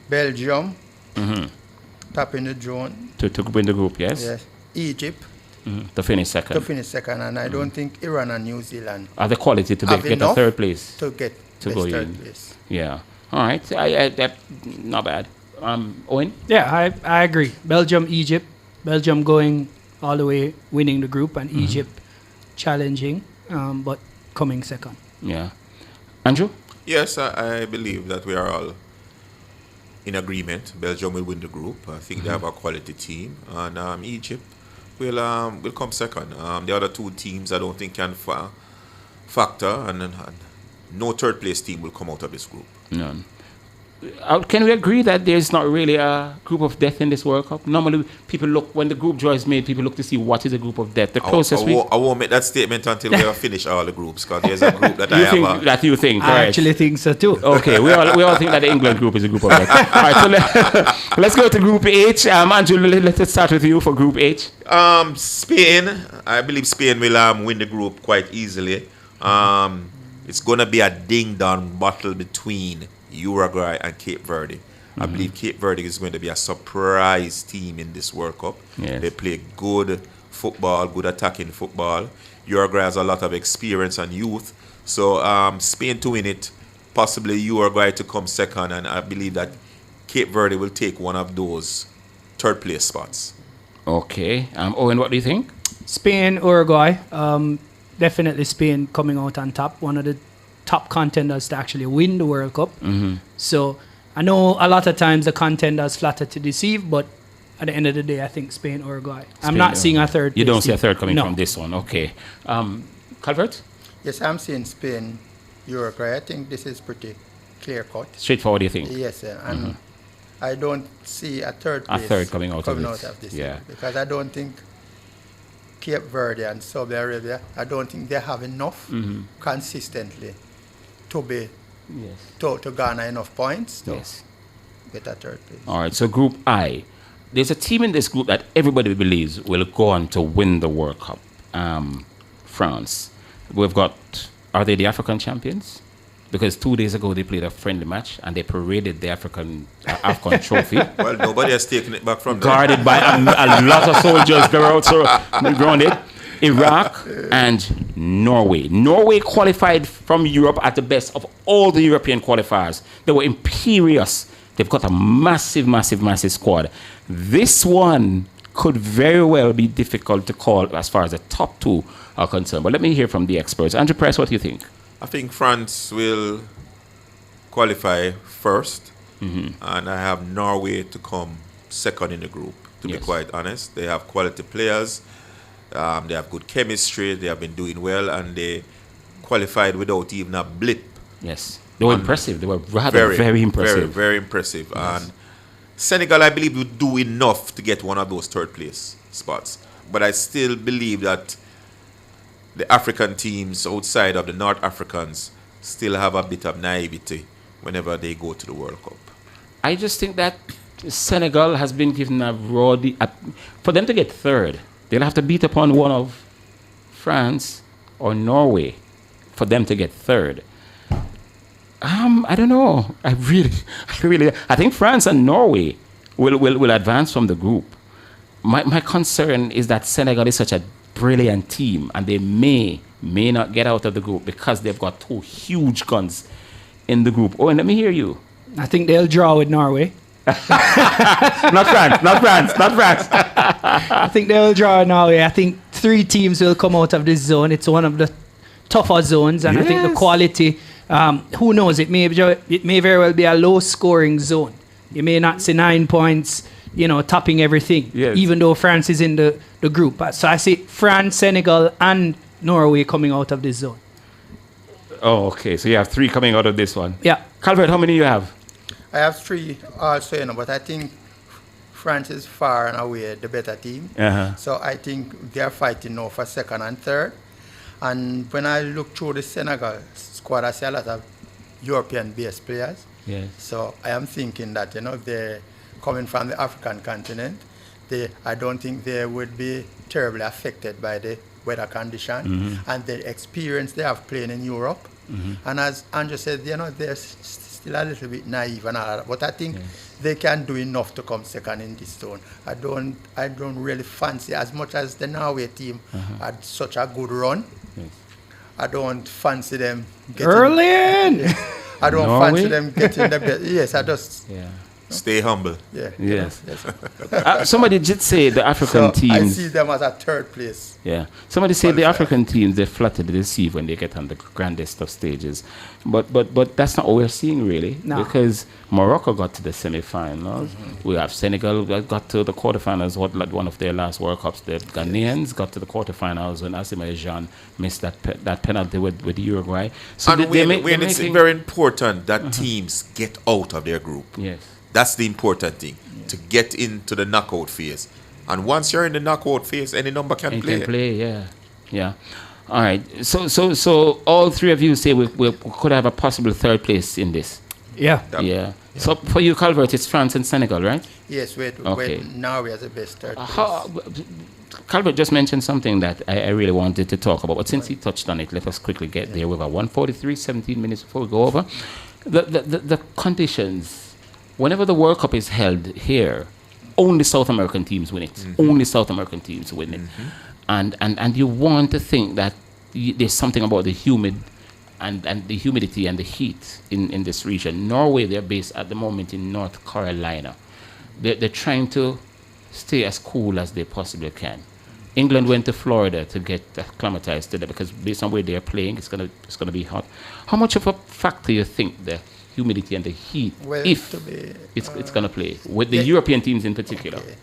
Belgium topping the zone. To win the group, yes? Yes. Egypt. To finish second. To finish second, and I don't think Iran and New Zealand Are the quality to have get a enough third place? to get to this go third in. place. Yeah. All right. That not bad. Owen? Yeah, I agree. Belgium, Egypt. Belgium going all the way, winning the group, and Egypt challenging, but coming second. Yeah. Andrew? Yes, I believe that we are all in agreement. Belgium will win the group. I think they have a quality team. And Egypt will come second. The other two teams I don't think can factor. And no third place team will come out of this group. None. Can we agree that there's not really a group of death in this World Cup? Normally, people look, when the group draw is made, people look to see what is a group of death. The closest I won't make that statement until we have finished all the groups, because there's a group that you think, I right? actually think so too. Okay, we all think that the England group is a group of death. All right, so let's go to Group H. Andrew, let's start with you for Group H. Spain. I believe Spain will win the group quite easily. It's going to be a ding-dong battle between Uruguay and Cape Verde. I believe Cape Verde is going to be a surprise team in this World Cup. Yes. They play good football, good attacking football. Uruguay has a lot of experience and youth. So Spain to win it, possibly Uruguay to come second, and I believe that Cape Verde will take one of those third place spots. Okay. Owen, what do you think? Spain, Uruguay. Definitely Spain coming out on top. One of the top contenders to actually win the World Cup. So I know a lot of times the contenders flatter to deceive, but at the end of the day, I think Spain, Uruguay. I'm not seeing a third. You don't see a third coming No. from this one. Okay. Calvert? Yes, I'm seeing Spain, Uruguay. I think this is pretty clear cut. Straightforward, you think? Yes, sir. And I don't see a third A place third coming out of this. Yeah. because I don't think Cape Verde and Saudi Arabia, I don't think they have enough consistently to be to garner enough points to get a third place. All right, so Group I. There's a team in this group that everybody believes will go on to win the World Cup. France. We've got, are they the African champions? Because 2 days ago they played a friendly match and they paraded the AFCON trophy. Well, nobody has taken it back from them. Guarded by a lot of soldiers. They were also grounded. Iraq and Norway. Norway qualified from Europe at the best of all the European qualifiers. They were imperious. They've got a massive, massive, massive squad. This one could very well be difficult to call as far as the top two are concerned. But let me hear from the experts. Andrew Price, what do you think? I think France will qualify first, and I have Norway to come second in the group, to be quite honest. They have quality players. They have good chemistry. They have been doing well, and they qualified without even a blip. Yes. They were impressive. They were rather very impressive. Very impressive. Yes. And Senegal, I believe, will do enough to get one of those third place spots. But I still believe that the African teams outside of the North Africans still have a bit of naivety whenever they go to the World Cup. I just think that Senegal has been given a raw... for them to get third, they'll have to beat upon one of France or Norway for them to get third. I don't know. I think France and Norway will advance from the group. My concern is that Senegal is such a brilliant team, and they may not get out of the group because they've got two huge guns in the group. Oh, and let me hear you. I think they'll draw with Norway. Not France. I think they'll draw with Norway. I think 3 teams will come out of this zone. It's one of the tougher zones, and I think the quality, who knows, it may very well be a low-scoring zone. You may not see 9 points, topping everything, even though France is in the group. So I see France, Senegal, and Norway coming out of this zone. Oh, okay. So you have 3 coming out of this one. Yeah. Calvert, how many you have? I have 3 also, but I think France is far and away the better team. Uh-huh. So I think they are fighting now for second and third. And when I look through the Senegal squad, I see a lot of European-based players. Yes. So I am thinking that, they're coming from the African continent. I don't think they would be terribly affected by the weather condition and the experience they have playing in Europe. And as Andrew said, they're still a little bit naive and all that, but I think they can do enough to come second in this zone. I don't really fancy, as much as the Norway team had such a good run, I don't fancy them getting... Erling! I don't Norway? fancy them getting the best. Yes, I just... Stay humble. Yeah. Yes. Somebody did say the African teams... I see them as a third place. Yeah. Somebody said the African teams, they flatter to deceive when they get on the grandest of stages. But that's not what we're seeing, really. No. Because Morocco got to the semi-finals. We have Senegal that got to the quarterfinals, one of their last World Cups. The Ghanaians got to the quarterfinals when Asamoah Gyan missed that penalty with Uruguay. So And it's very important that teams get out of their group. Yes. That's the important thing, to get into the knockout phase. And once you're in the knockout phase, any number can play. Can play, yeah. All right. So all 3 of you say we could have a possible third place in this. Yeah. Yeah. So for you, Calvert, it's France and Senegal, right? Yes, wait, Norway as the best third place. Calvert just mentioned something that I really wanted to talk about, but since he touched on it, let us quickly get there. With a 1:43, 17 minutes before we go over. The conditions. Whenever the World Cup is held here, only South American teams win it. Only South American teams win it. And you want to think that there's something about the humid and the humidity and the heat in this region. Norway, they're based at the moment in North Carolina. They're trying to stay as cool as they possibly can. England went to Florida to get acclimatized to that because based on where they're playing, it's gonna be hot. How much of a factor you think the humidity and the heat, it's going to play, with the European teams in particular? Okay.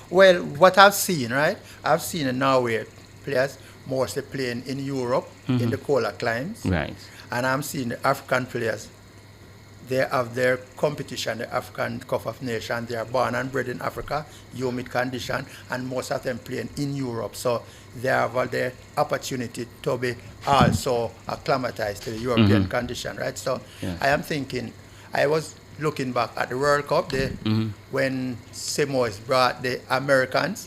Well, what I've seen, right? I've seen in Norway players mostly playing in Europe, in the colder climes. Right. And I'm seeing the African players, they have their competition, the African Cup of Nations. They are born and bred in Africa, humid condition, and most of them playing in Europe. So they have the opportunity to be also acclimatized to the European condition, right? So I am thinking, I was looking back at the World Cup when Samoa brought the Americans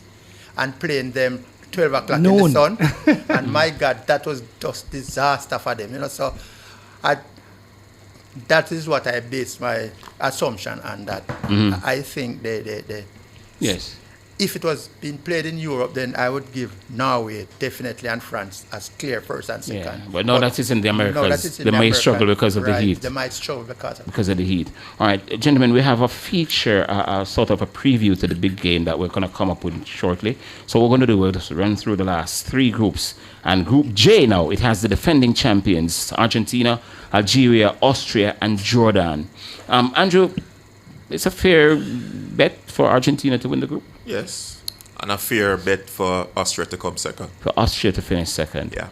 and playing them 12 o'clock in the sun. And my God, that was just disaster for them, So that is what I base my assumption on that. I think they yes. If it was being played in Europe, then I would give Norway definitely and France as clear first and second. Yeah, but that is in the Americas. They might struggle because of the heat. They might struggle because of the heat. All right, gentlemen, we have a feature, sort of a preview to the big game that we're going to come up with shortly. So what we're going to do, we'll just run through the last 3 groups. And Group J now, it has the defending champions, Argentina, Algeria, Austria, and Jordan. Andrew, it's a fair bet for Argentina to win the group? Yes. And a fair bet for Austria to come second. For Austria to finish second. Yeah.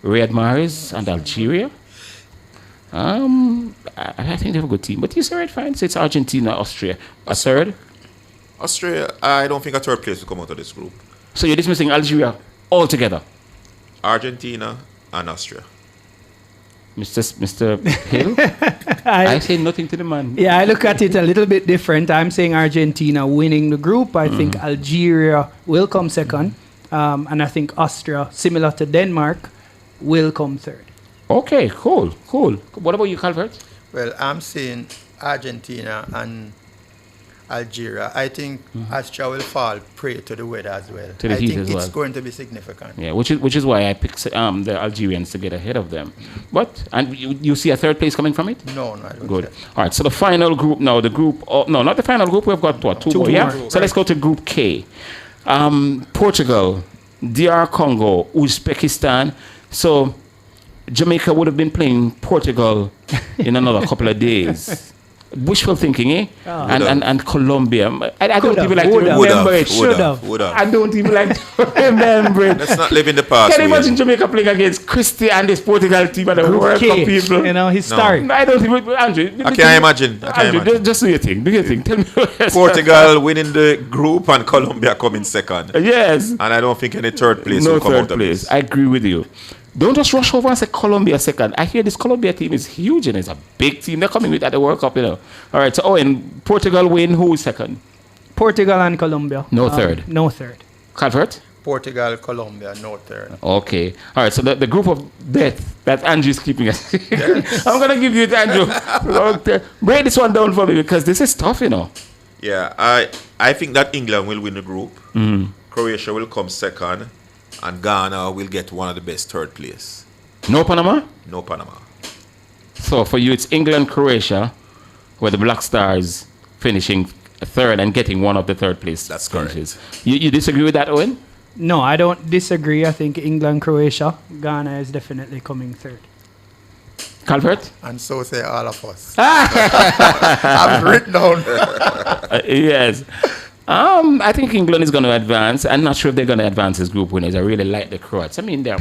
Riyad Mahrez and Algeria? I think they have a good team. But you said it fine. So it's Argentina, Austria. A third? Austria, I don't think a third place will come out of this group. So you're dismissing Algeria altogether? Argentina and Austria. Mr. Hill? I say nothing to the man. Yeah, I look at it a little bit different. I'm saying Argentina winning the group. I think Algeria will come second. And I think Austria, similar to Denmark, will come third. Okay, cool. What about you, Calvert? Well, I'm saying Argentina and Algeria. I think Austria will fall prey to the weather as well. To the heat as well. It's going to be significant. Yeah, which is why I picked the Algerians to get ahead of them. But you see a third place coming from it? No, I don't. Good. All right. So the final group now. Not the final group. We've got two more. Yeah. So let's go to Group K. Portugal, DR Congo, Uzbekistan. So Jamaica would have been playing Portugal in another couple of days. Wishful thinking, eh? Oh. And Colombia. I don't even like to Would remember have, it. would have. I don't even like to remember it. Let's not live in the past. Can you imagine Jamaica playing against Christie and his Portugal team and the World Cup people? You know, historic. No, I don't even, Andrew. I can't imagine. Andrew, just do your thing. Do your thing. Tell me. Portugal winning the group and Colombia coming second. Yes. And I don't think any third place No will come third out of place. this. I agree with you. Don't just rush over and say Colombia second. I hear this Colombia team is huge and it's a big team. They're coming with at the World Cup, you know. All right, so Owen, Portugal win. Who is second? Portugal and Colombia. No third. No third. Calvert? Portugal, Colombia, no third. Okay. All right, so the group of death that Andrew's keeping us. I'm going to give you it, Andrew. Break this one down for me because this is tough, you know. Yeah, I think that England will win the group. Croatia will come second. And Ghana will get one of the best third place. No Panama? No Panama. So for you, it's England, Croatia, where the Black Stars finishing third and getting one of the third place. That's correct. You disagree with that, Owen? No, I don't disagree. I think England, Croatia, Ghana is definitely coming third. Calvert? And so say all of us. I've written down. Yes. I think England is going to advance. I'm not sure if they're going to advance as group winners. I really like the Croats. I mean, they're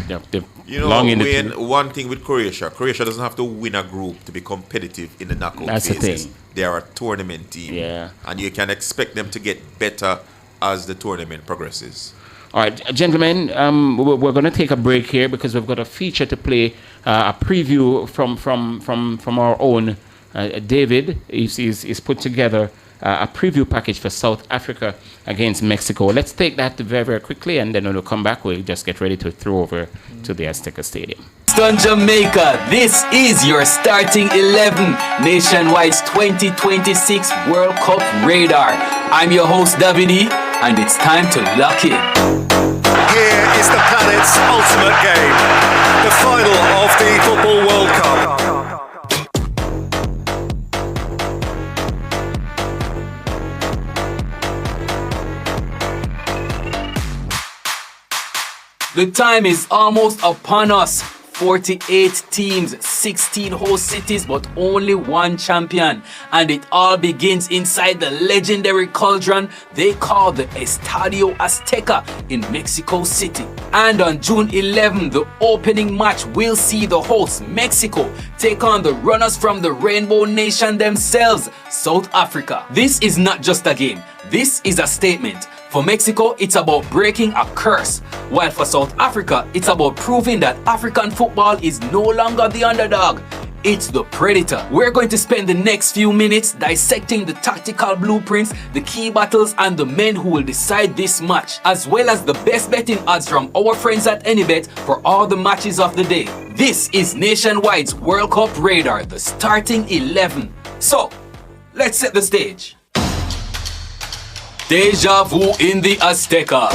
you know, long in Wayne, the one thing with Croatia doesn't have to win a group to be competitive in the knockout That's phases. the thing. They are a tournament team. Yeah. And you can expect them to get better as the tournament progresses. All right, gentlemen, we're going to take a break here because we've got a feature to play, a preview from our own David. He's put together a preview package for South Africa against Mexico. Let's take that very, very quickly, and then when we come back, we'll just get ready to throw over to the Azteca Stadium. Houston, Jamaica, this is your starting 11 Nationwide's 2026 World Cup radar. I'm your host, Davide, and it's time to lock in. Here is the planet's ultimate game, the final of the Football World Cup. The time is almost upon us. 48 teams, 16 host cities, but only one champion. And it all begins inside the legendary cauldron they call the Estadio Azteca in Mexico City. And on June 11, the opening match will see the hosts, Mexico, take on the runners from the Rainbow Nation themselves, South Africa. This is not just a game. This is a statement. For Mexico, it's about breaking a curse, while for South Africa, it's about proving that African football is no longer the underdog. It's the predator. We're going to spend the next few minutes dissecting the tactical blueprints, the key battles, and the men who will decide this match, as well as the best betting odds from our friends at Anybet for all the matches of the day. This is Nationwide's World Cup Radar, the starting 11. So, let's set the stage. Deja vu in the Azteca.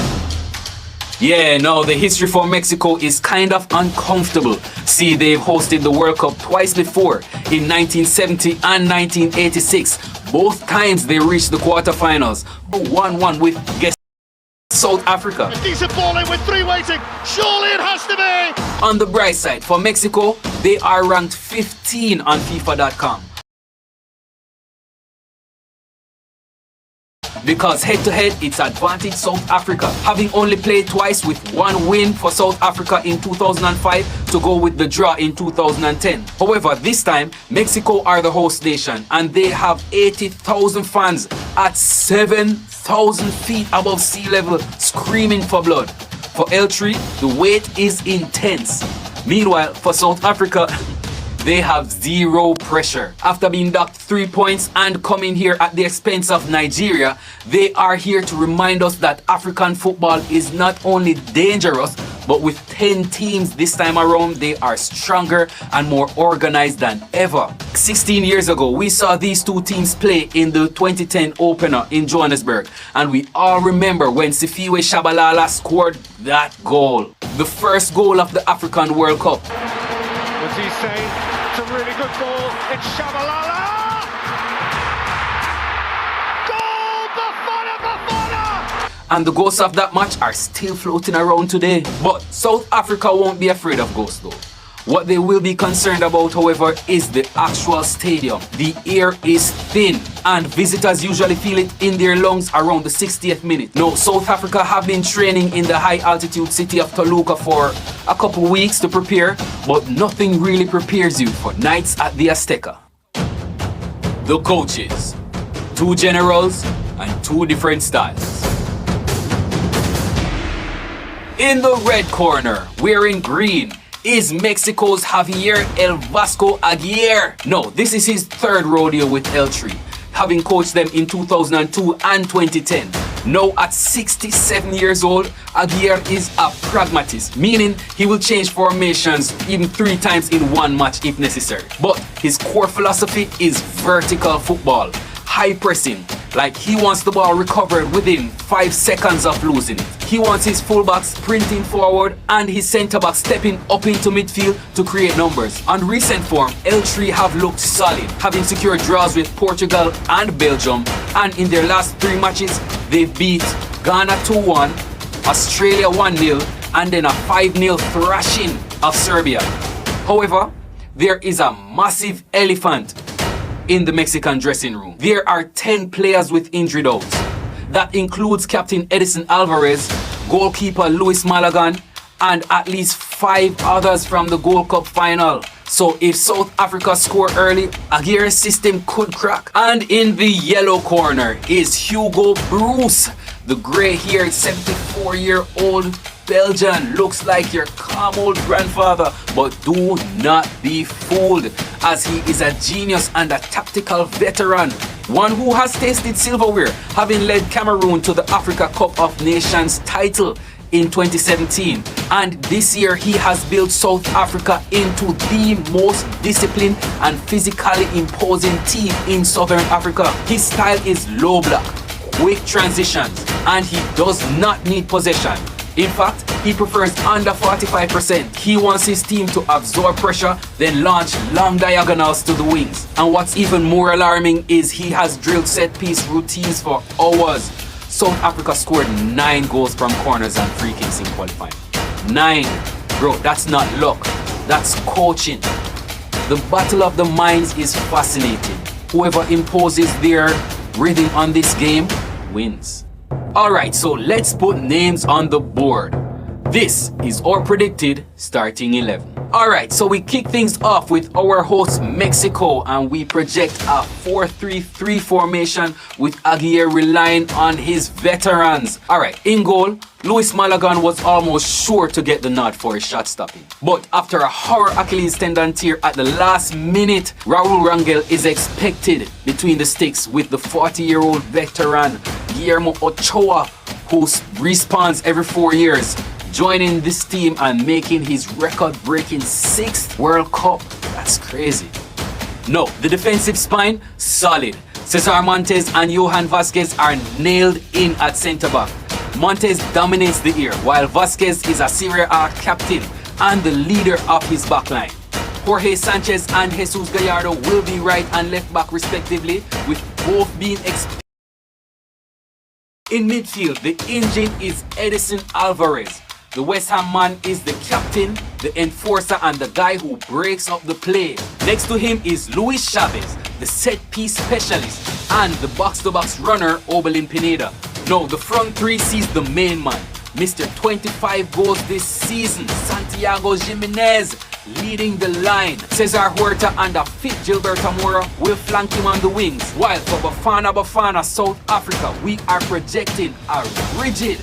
Yeah, no, the history for Mexico is kind of uncomfortable. See, they've hosted the World Cup twice before, in 1970 and 1986. Both times they reached the quarterfinals, 1-1 with guest South Africa. A decent ball in with three waiting. Surely it has to be. On the bright side, for Mexico, they are ranked 15 on FIFA.com. Because head-to-head, it's advantage South Africa, having only played twice with one win for South Africa in 2005 to go with the draw in 2010. However, this time, Mexico are the host nation and they have 80,000 fans at 7,000 feet above sea level screaming for blood. For L3, the wait is intense. Meanwhile, for South Africa, they have zero pressure. After being docked 3 points and coming here at the expense of Nigeria, they are here to remind us that African football is not only dangerous, but with 10 teams this time around, they are stronger and more organized than ever. 16 years ago, we saw these two teams play in the 2010 opener in Johannesburg, and we all remember when Sifiwe Shabalala scored that goal. The first goal of the African World Cup. What's he saying? It's a really good ball. It's Shabalala! Goal! Bafana! And the ghosts of that match are still floating around today. But South Africa won't be afraid of ghosts though. What they will be concerned about, however, is the actual stadium. The air is thin and visitors usually feel it in their lungs around the 60th minute. Now, South Africa have been training in the high altitude city of Toluca for a couple weeks to prepare, but nothing really prepares you for nights at the Azteca. The coaches, 2 generals and 2 different styles. In the red corner, wearing green, is Mexico's Javier El Vasco Aguirre. No, this is his 3rd rodeo with El Tri, having coached them in 2002 and 2010. Now at 67 years old, Aguirre is a pragmatist, meaning he will change formations even 3 times in one match if necessary. But his core philosophy is vertical football, high pressing, like he wants the ball recovered within 5 seconds of losing it. He wants his fullback sprinting forward and his centre-back stepping up into midfield to create numbers. On recent form, El Tri have looked solid, having secured draws with Portugal and Belgium, and in their last 3 matches, they beat Ghana 2-1, Australia 1-0, and then a 5-0 thrashing of Serbia. However, there is a massive elephant in the Mexican dressing room. There are 10 players with injury outs. That includes Captain Edison Alvarez, goalkeeper Luis Malagan, and at least 5 others from the Gold Cup final. So if South Africa score early, Aguirre's system could crack. And in the yellow corner is Hugo Broos, the grey-haired 74-year-old Belgian. Looks like your calm old grandfather, but do not be fooled, as he is a genius and a tactical veteran. One who has tasted silverware, having led Cameroon to the Africa Cup of Nations title in 2017. And this year he has built South Africa into the most disciplined and physically imposing team in Southern Africa. His style is low block, quick transitions, and he does not need possession. In fact, he prefers under 45%. He wants his team to absorb pressure, then launch long diagonals to the wings. And what's even more alarming is he has drilled set-piece routines for hours. South Africa scored 9 goals from corners and free kicks in qualifying. 9. Bro, that's not luck. That's coaching. The battle of the minds is fascinating. Whoever imposes their rhythm on this game wins. Alright, so let's put names on the board. This is our predicted starting 11. Alright, so we kick things off with our host Mexico, and we project a 4-3-3 formation with Aguirre relying on his veterans. Alright, in goal, Luis Malagan was almost sure to get the nod for his shot stopping. But after a horror Achilles tendon tear at the last minute, Raul Rangel is expected between the sticks with the 40-year-old veteran Guillermo Ochoa, who respawns every 4 years, joining this team and making his record-breaking 6th World Cup. That's crazy. No, the defensive spine, solid. Cesar Montes and Johan Vasquez are nailed in at centre-back. Montes dominates the air, while Vasquez is a Serie A captain and the leader of his backline. Jorge Sanchez and Jesus Gallardo will be right and left back respectively, with both being experienced. In midfield, the engine is Edison Alvarez. The West Ham man is the captain, the enforcer, and the guy who breaks up the play. Next to him is Luis Chavez, the set-piece specialist, and the box-to-box runner, Oberlin Pineda. Now, the front 3 sees the main man, Mr. 25 goals this season, Santiago Jimenez, leading the line. Cesar Huerta and a fit Gilberto Moura will flank him on the wings. While for Bafana, South Africa, we are projecting a rigid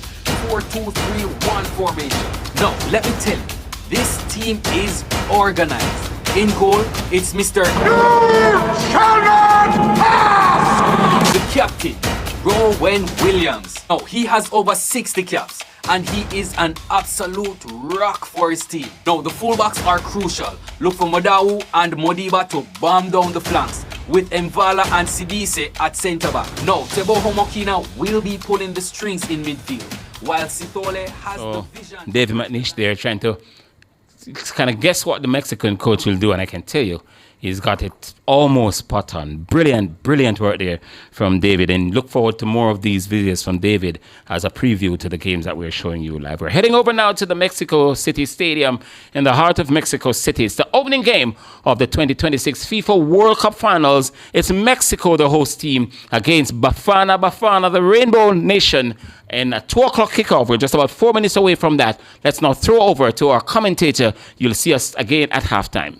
4-2-3-1 formation. Now, let me tell you, this team is organized. In goal, it's Mr. You shall not pass! The captain, Rowan Williams. Now, he has over 60 caps, and he is an absolute rock for his team. Now, the fullbacks are crucial. Look for Modau and Modiba to bomb down the flanks, with Mvala and Sibise at centre-back. Now, Teboho Mokina will be pulling the strings in midfield, while Sithole has the vision. David McNish there trying to kind of guess what the Mexican coach will do, and I can tell you, He's got it almost spot on. Brilliant, brilliant work there from David. And look forward to more of these videos from David as a preview to the games that we're showing you live. We're heading over now to the Mexico City Stadium in the heart of Mexico City. It's the opening game of the 2026 FIFA World Cup Finals. It's Mexico, the host team, against Bafana, the Rainbow Nation. And at 2 o'clock kickoff, we're just about 4 minutes away from that. Let's now throw over to our commentator. You'll see us again at halftime.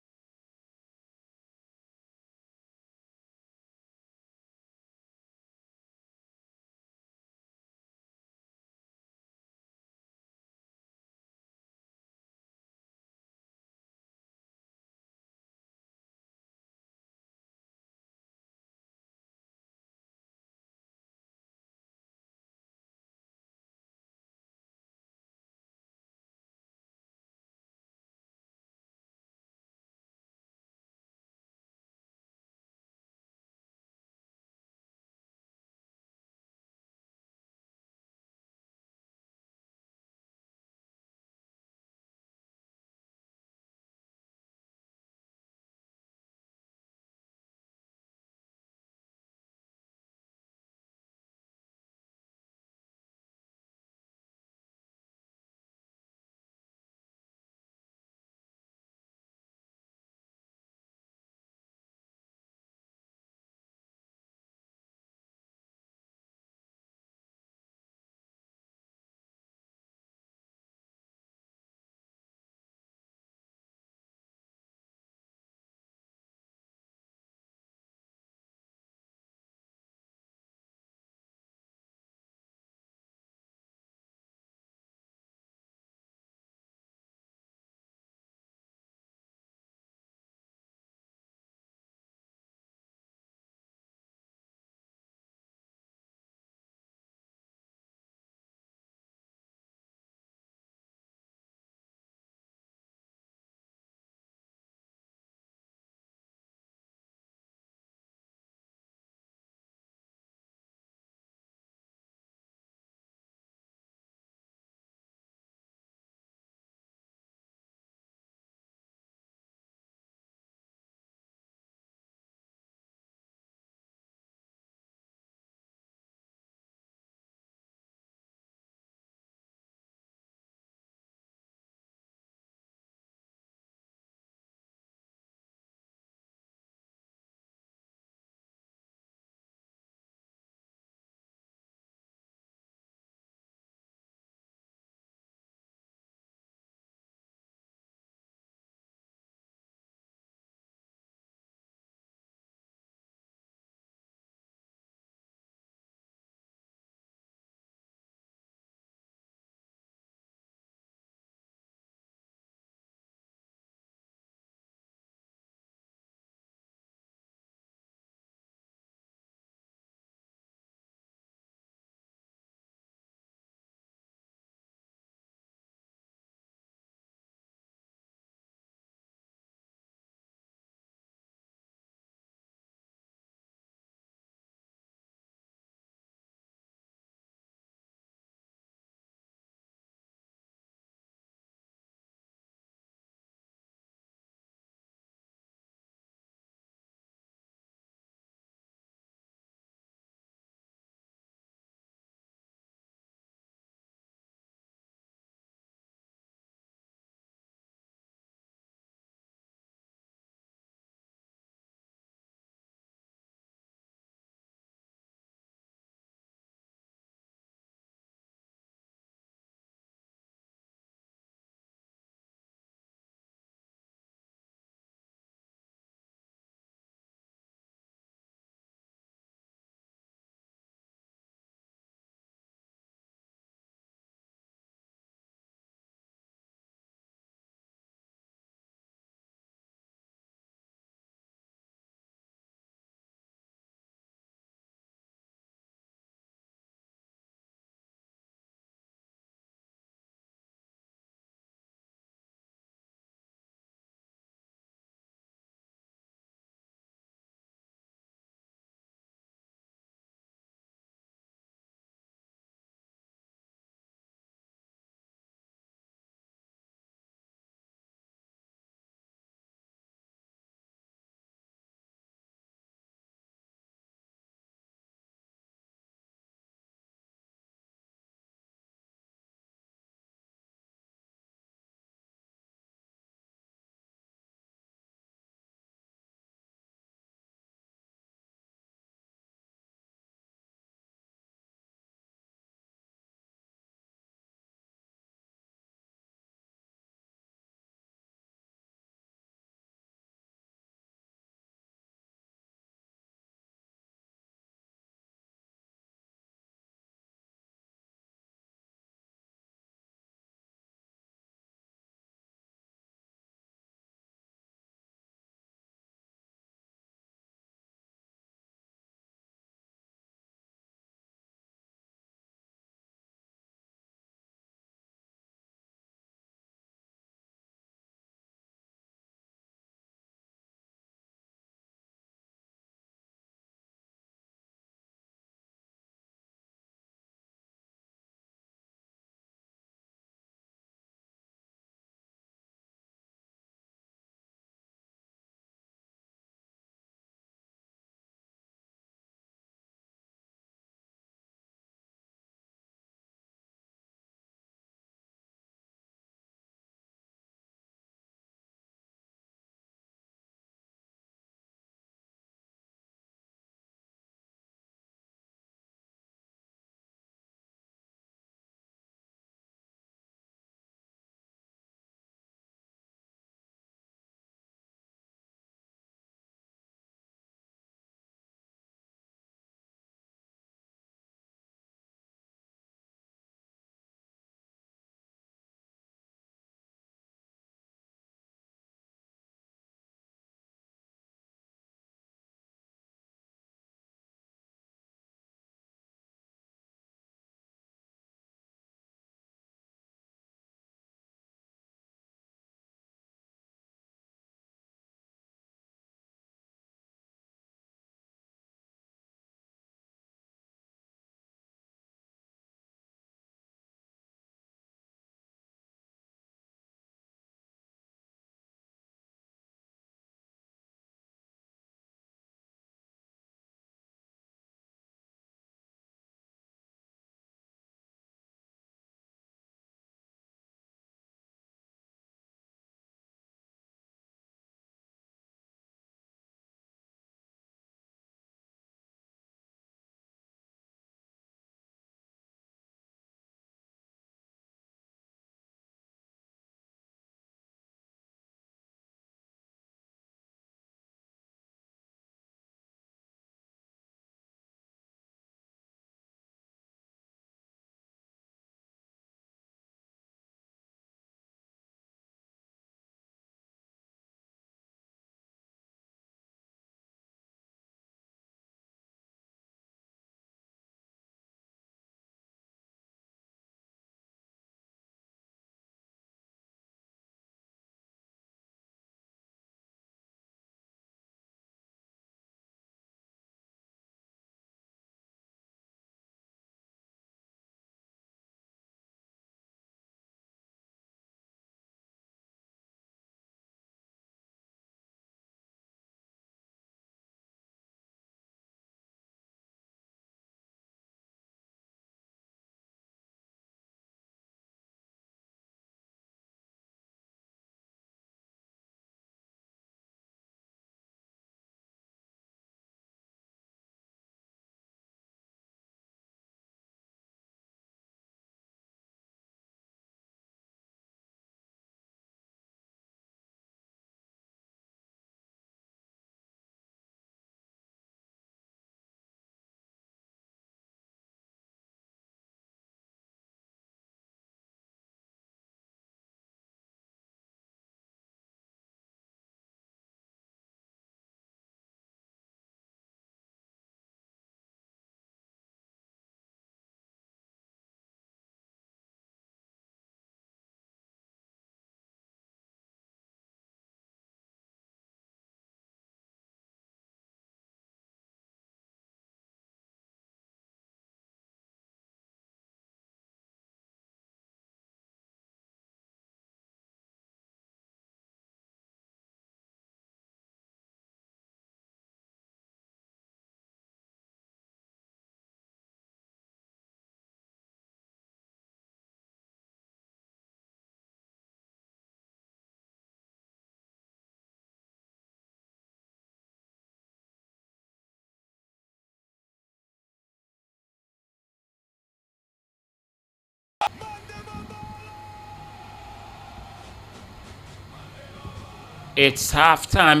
It's halftime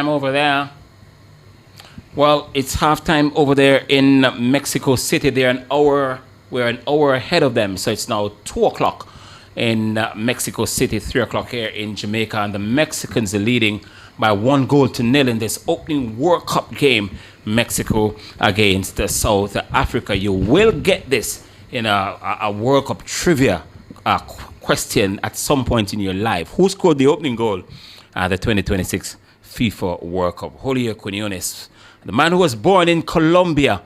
over there. Well, it's halftime over there in Mexico City. We're an hour ahead of them, so it's now 2 o'clock in Mexico City, 3 o'clock here in Jamaica, and the Mexicans are leading by 1-0 in this opening World Cup game, Mexico against South Africa. You will get this in a World Cup trivia question at some point in your life. Who scored the opening goal at the 2026 FIFA World Cup? Julio Quiñones, the man who was born in Colombia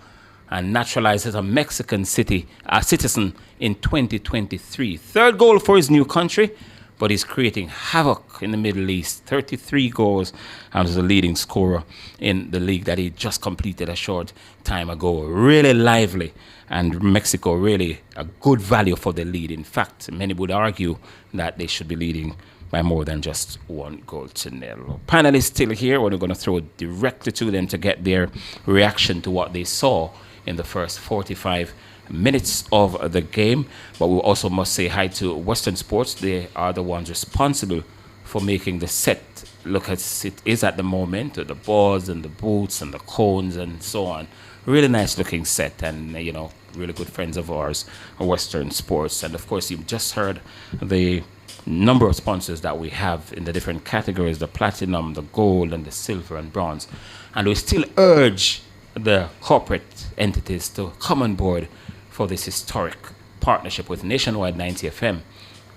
and naturalized as a Mexican citizen in 2023. Third goal for his new country, but he's creating havoc in the Middle East. 33 goals and is the leading scorer in the league that he just completed a short time ago. Really lively, and Mexico really a good value for the lead. In fact, many would argue that they should be leading by more than just 1-0. Panelists still here. We're going to throw it directly to them to get their reaction to what they saw in the first 45 minutes of the game. But we also must say hi to Western Sports. They are the ones responsible for making the set look as it is at the moment, the balls and the boots and the cones and so on. Really nice looking set, and really good friends of ours, Western Sports. And of course, you've just heard the number of sponsors that we have in the different categories, the platinum, the gold, and the silver and bronze. And we still urge the corporate entities to come on board for this historic partnership with Nationwide 90 FM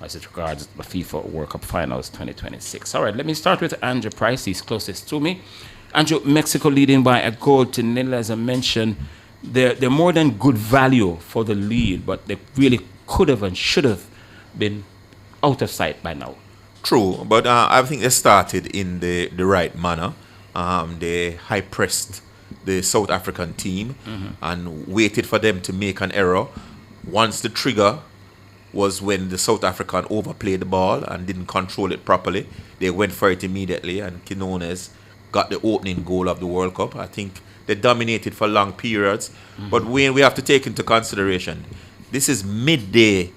as it regards the FIFA World Cup Finals 2026. All right, let me start with Andrew Price. He's closest to me. Andrew, Mexico leading by 1-0. As I mentioned, they're more than good value for the lead, but they really could have and should have been out of sight by now. True, but I think they started in the right manner. They high-pressed the South African team and waited for them to make an error. Once the trigger was when the South African overplayed the ball and didn't control it properly, they went for it immediately, and Quiñones got the opening goal of the World Cup. I think they dominated for long periods. But we have to take into consideration, this is midday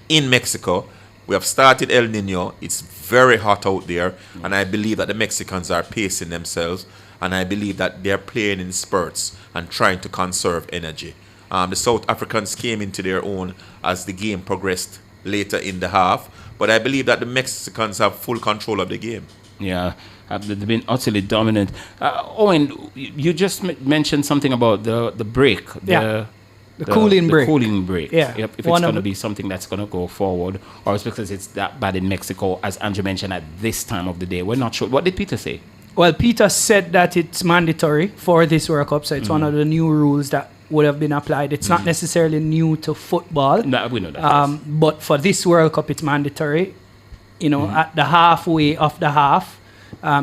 in Mexico. We have started El Nino. It's very hot out there, and I believe that the Mexicans are pacing themselves, and I believe that they're playing in spurts and trying to conserve energy. The South Africans came into their own as the game progressed later in the half, but I believe that the Mexicans have full control of the game. Yeah, they've been utterly dominant. Owen, you just mentioned something about the break. The cooling break. Cooling break. Yeah. If it's going to be something that's going to go forward, or it's because it's that bad in Mexico, as Andrew mentioned, at this time of the day. We're not sure. What did Peter say? Well, Peter said that it's mandatory for this World Cup, so it's one of the new rules that would have been applied. It's not necessarily new to football. No, we know that. But for this World Cup, it's mandatory. At the halfway of the half,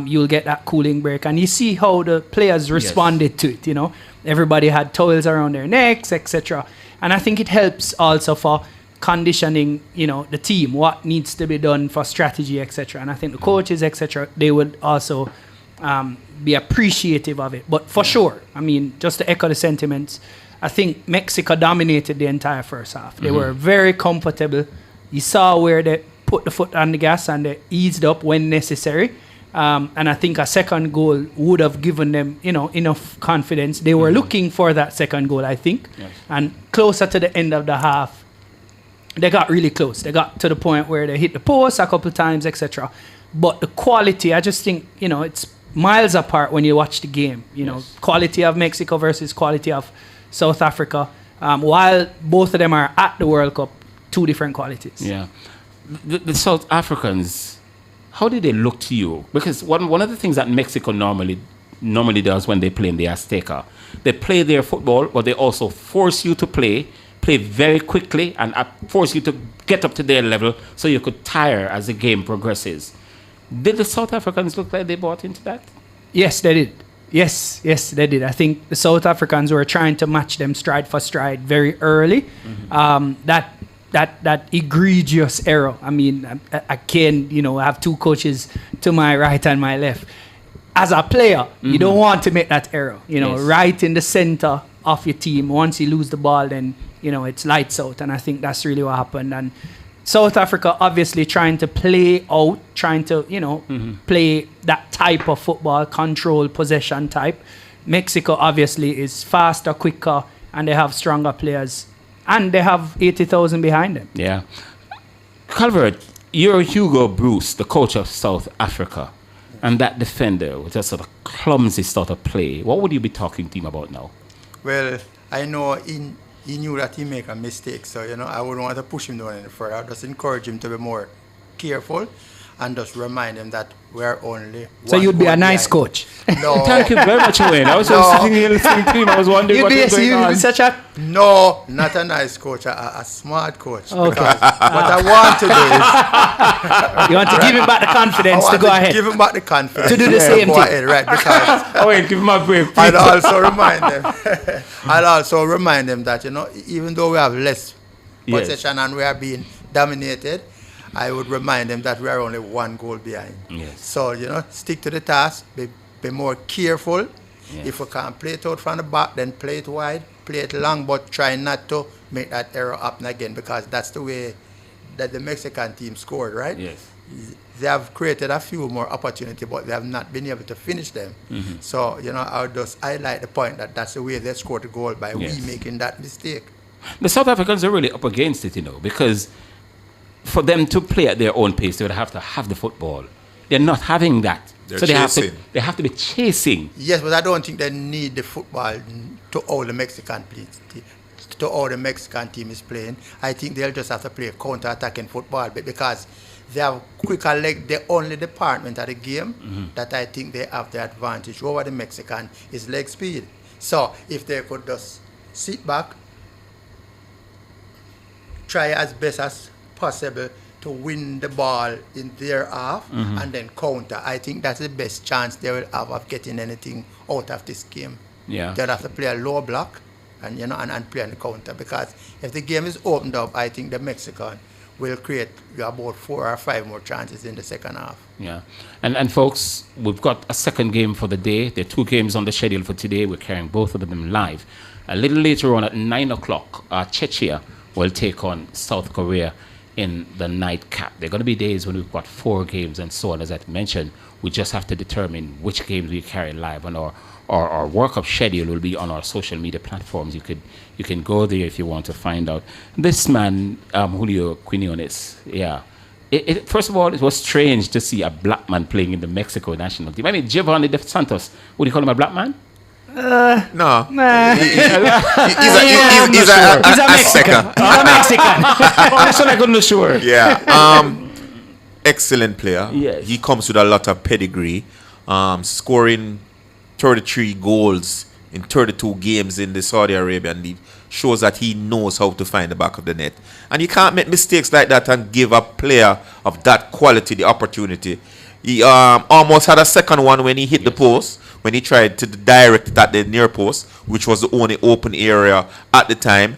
you'll get that cooling break. And you see how the players responded to it, Everybody had towels around their necks, etc. And I think it helps also for conditioning, the team, what needs to be done for strategy, etc. And I think the coaches, etc., they would also be appreciative of it. But for sure, just to echo the sentiments, I think Mexico dominated the entire first half. They were very comfortable. You saw where they put the foot on the gas and they eased up when necessary. And I think a second goal would have given them, enough confidence. They were looking for that second goal, I think. Yes. And closer to the end of the half, they got really close. They got to the point where they hit the post a couple of times, etc. But the quality, I just think, it's miles apart when you watch the game. Quality of Mexico versus quality of South Africa. While both of them are at the World Cup, two different qualities. Yeah. The South Africans, how did they look to you? Because one of the things that Mexico normally does when they play in the Azteca, they play their football, but they also force you to play very quickly, and force you to get up to their level so you could tire as the game progresses. Did the South Africans look like they bought into that? Yes, they did. Yes, they did. I think the South Africans were trying to match them stride for stride very early. That egregious error. I can, have two coaches to my right and my left. As a player, you don't want to make that error. Right in the center of your team. Once you lose the ball, then it's lights out. And I think that's really what happened. And South Africa obviously trying to play out, trying to, play that type of football, control, possession type. Mexico obviously is faster, quicker, and they have stronger players. And they have 80,000 behind them. Yeah. Calvert, you're Hugo Bruce, the coach of South Africa, and that defender with a sort of clumsy sort of play. What would you be talking to him about now? Well, I know he knew that he make a mistake, so I wouldn't want to push him down any further. I'd just encourage him to be more careful and just remind him that we're only. So you'd be a nice coach. No. Thank you very much, Wayne. I was sitting here listening to him. I was wondering what was going on. Such a No, not a nice coach, a smart coach. Okay. Because what I want to do is... You want to give him back the confidence to go ahead. Give him back the confidence. To do the same thing. Ahead, right, because... Oh, wait, give him a break. I'll also remind them that, even though we have less possession and we are being dominated, I would remind them that we are only one goal behind. Yes. So, stick to the task, be more careful. Yes. If we can't play it out from the back, then play it wide, play it long, but try not to make that error happen again, because that's the way that the Mexican team scored, right? Yes. They have created a few more opportunities, but they have not been able to finish them. Mm-hmm. So, I would just highlight the point that that's the way they scored the goal, by we making that mistake. The South Africans are really up against it, because for them to play at their own pace, they would have to have the football. They're not having that. They're so chasing. they have to be chasing. Yes, but I don't think they need the football to all the Mexican team is playing. I think they'll just have to play counter-attacking football, because they have quicker leg. The only department of the game that I think they have the advantage over the Mexican is leg speed. So if they could just sit back, try as best as possible to win the ball in their half and then counter, I think that's the best chance they will have of getting anything out of this game. Yeah. They'll have to play a low block and and play on the counter, because if the game is opened up, I think the Mexican will create about 4 or 5 more chances in the second half. Yeah. And folks, we've got a second game for the day. There are 2 games on the schedule for today. We're carrying both of them live. A little later on at 9 o'clock, Czechia will take on South Korea in the nightcap. There are going to be days when we've got 4 games and so on. As I mentioned, we just have to determine which games we carry live on our World Cup schedule will be on our social media platforms. You can go there if you want to find out. This man, Julio Quinones, first of all, it was strange to see a black man playing in the Mexico national team. I mean, Giovanni Dos Santos, would you call him a black man? No. Nah. He's a Mexican. He's a Mexican. That's what I couldn't sure. Yeah. Excellent player. Yes. He comes with a lot of pedigree. Scoring 33 goals in 32 games in the Saudi Arabian League shows that he knows how to find the back of the net. And you can't make mistakes like that and give a player of that quality the opportunity. He almost had a second one when he hit the post, when he tried to direct it at the near post, which was the only open area at the time.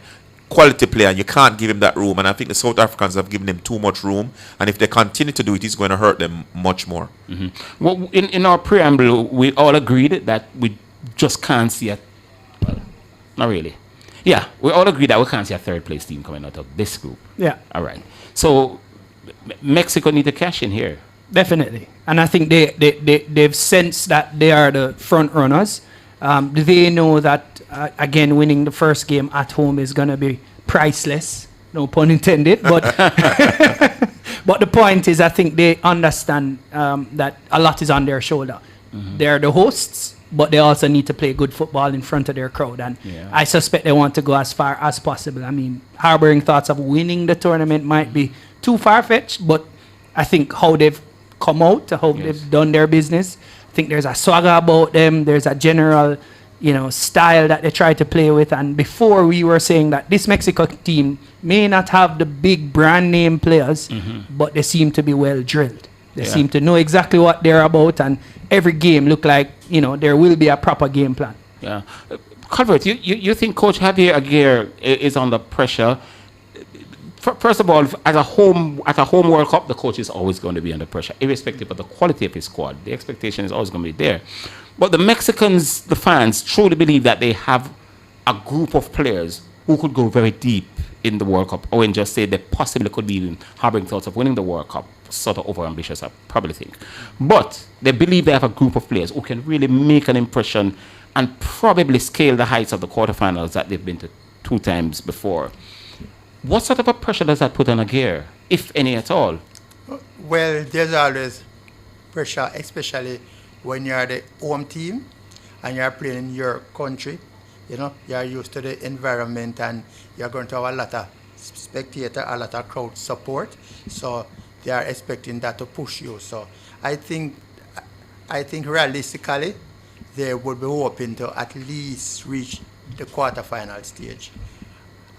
Quality player, and you can't give him that room. And I think the South Africans have given him too much room. And if they continue to do it, it's going to hurt them much more. Mm-hmm. Well, in our preamble, we all agreed that we just can't see a... Well, not really. Yeah, we all agreed that we can't see a third place team coming out of this group. Yeah. All right. So Mexico need to cash in here. Definitely. And I think they've sensed that they are the front runners. They know that, again, winning the first game at home is going to be priceless. No pun intended. But but the point is, I think they understand that a lot is on their shoulder. Mm-hmm. They're the hosts, but they also need to play good football in front of their crowd. And I suspect they want to go as far as possible. I mean, harboring thoughts of winning the tournament might be too far-fetched, but I think how they've come out, how they've done their business, I think there's a swagger about them. There's a general, style that they try to play with. And before we were saying that this Mexico team may not have the big brand name players, but they seem to be well drilled. They seem to know exactly what they're about, and every game look like, there will be a proper game plan. Yeah. Calvert, you think Coach Javier Aguirre is under pressure? First of all, at a home World Cup, the coach is always going to be under pressure, irrespective of the quality of his squad. The expectation is always going to be there. But the Mexicans, the fans, truly believe that they have a group of players who could go very deep in the World Cup, or just say they possibly could be even harboring thoughts of winning the World Cup. Sort of overambitious, I probably think. But they believe they have a group of players who can really make an impression and probably scale the heights of the quarterfinals that they've been to 2 times before. What sort of a pressure does that put on a gear, if any at all? Well, there's always pressure, especially when you're the home team and you're playing in your country. You know, you're used to the environment and you're going to have a lot of spectator, a lot of crowd support. So they are expecting that to push you. So I think realistically, they would be hoping to at least reach the quarterfinal stage.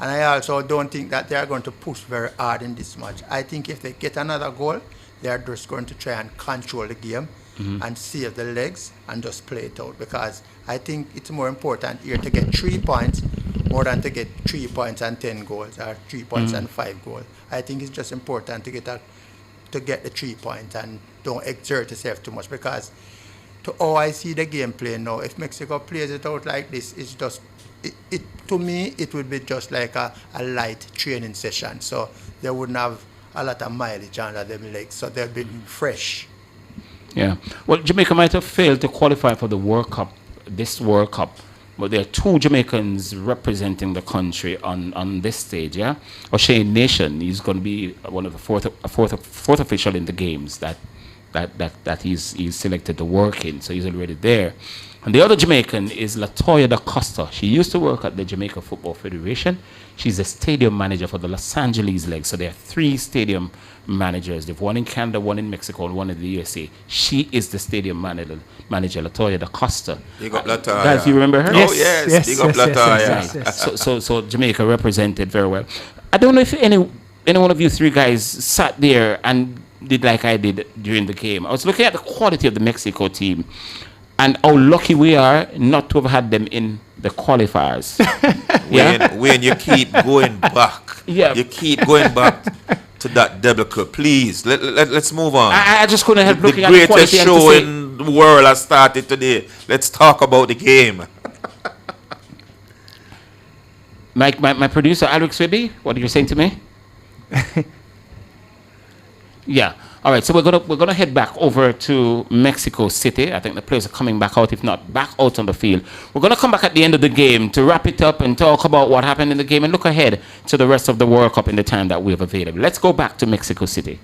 And I also don't think that they are going to push very hard in this match. I think if they get another goal, they are just going to try and control the game and save the legs and just play it out. Because I think it's more important here to get 3 points more than to get 3 points and 10 goals or 3 points and 5 goals. I think it's just important to get the 3 points and don't exert yourself too much. Because to how I see the game playing now, if Mexico plays it out like this, it's just to me, it would be just like a light training session. So they wouldn't have a lot of mileage under them legs. So they'll be fresh. Yeah. Well, Jamaica might have failed to qualify for the World Cup, this World Cup. But there are 2 Jamaicans representing the country on this stage, yeah? O'Shane Nation, he's going to be one of the fourth official in the games that he's selected to work in. So he's already there. And the other Jamaican is Latoya Da Costa. She used to work at the Jamaica Football Federation. She's a stadium manager for the Los Angeles leg. So there are 3 stadium managers. They've one in Canada, one in Mexico, and one in the USA. She is the stadium manager Latoya Da Costa. Big up Latoya. Guys, you remember her? Yes, yes, big up Latoya. Yes. So Jamaica represented very well. I don't know if any one of you 3 guys sat there and did like I did during the game. I was looking at the quality of the Mexico team and how lucky we are not to have had them in the qualifiers. When you keep going back, you keep going back to that debacle. Please, let's move on. I just couldn't help looking at the quality. The greatest show in the world has started today. Let's talk about the game. My producer, Alex Webby, what are you saying to me? Yeah. All right, so we're gonna head back over to Mexico City. I think the players are coming back out, if not back out on the field. We're gonna come back at the end of the game to wrap it up and talk about what happened in the game and look ahead to the rest of the World Cup in the time that we have available. Let's go back to Mexico City.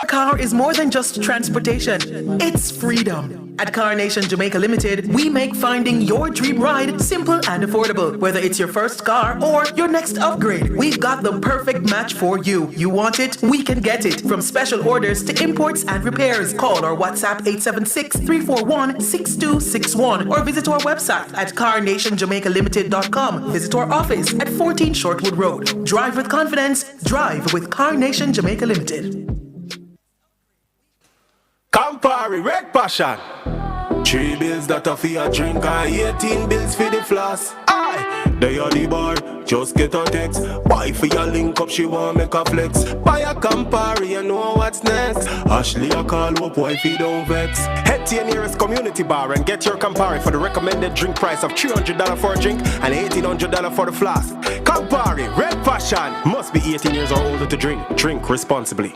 A car is more than just transportation. It's freedom. At Car Nation Jamaica Limited, we make finding your dream ride simple and affordable. Whether it's your first car or your next upgrade, we've got the perfect match for you. You want it? We can get it. From special orders to imports and repairs, call or WhatsApp 876-341-6261 or visit our website at carnationjamaicalimited.com. Visit our office at 14 Shortwood Road. Drive with confidence. Drive with Car Nation Jamaica Limited. Campari, Red Passion. 3 bills that are for your drink and 18 bills for the floss. Aye, they are the bar, just get a text. Buy for your link up, she want make a flex. Buy a Campari, you know what's next. Ashley, I call up, wifey don't vex. Head to your nearest community bar and get your Campari for the recommended drink price of $300 for a drink and $1,800 for the flask. Campari, Red Passion. Must be 18 years or older to drink. Drink responsibly.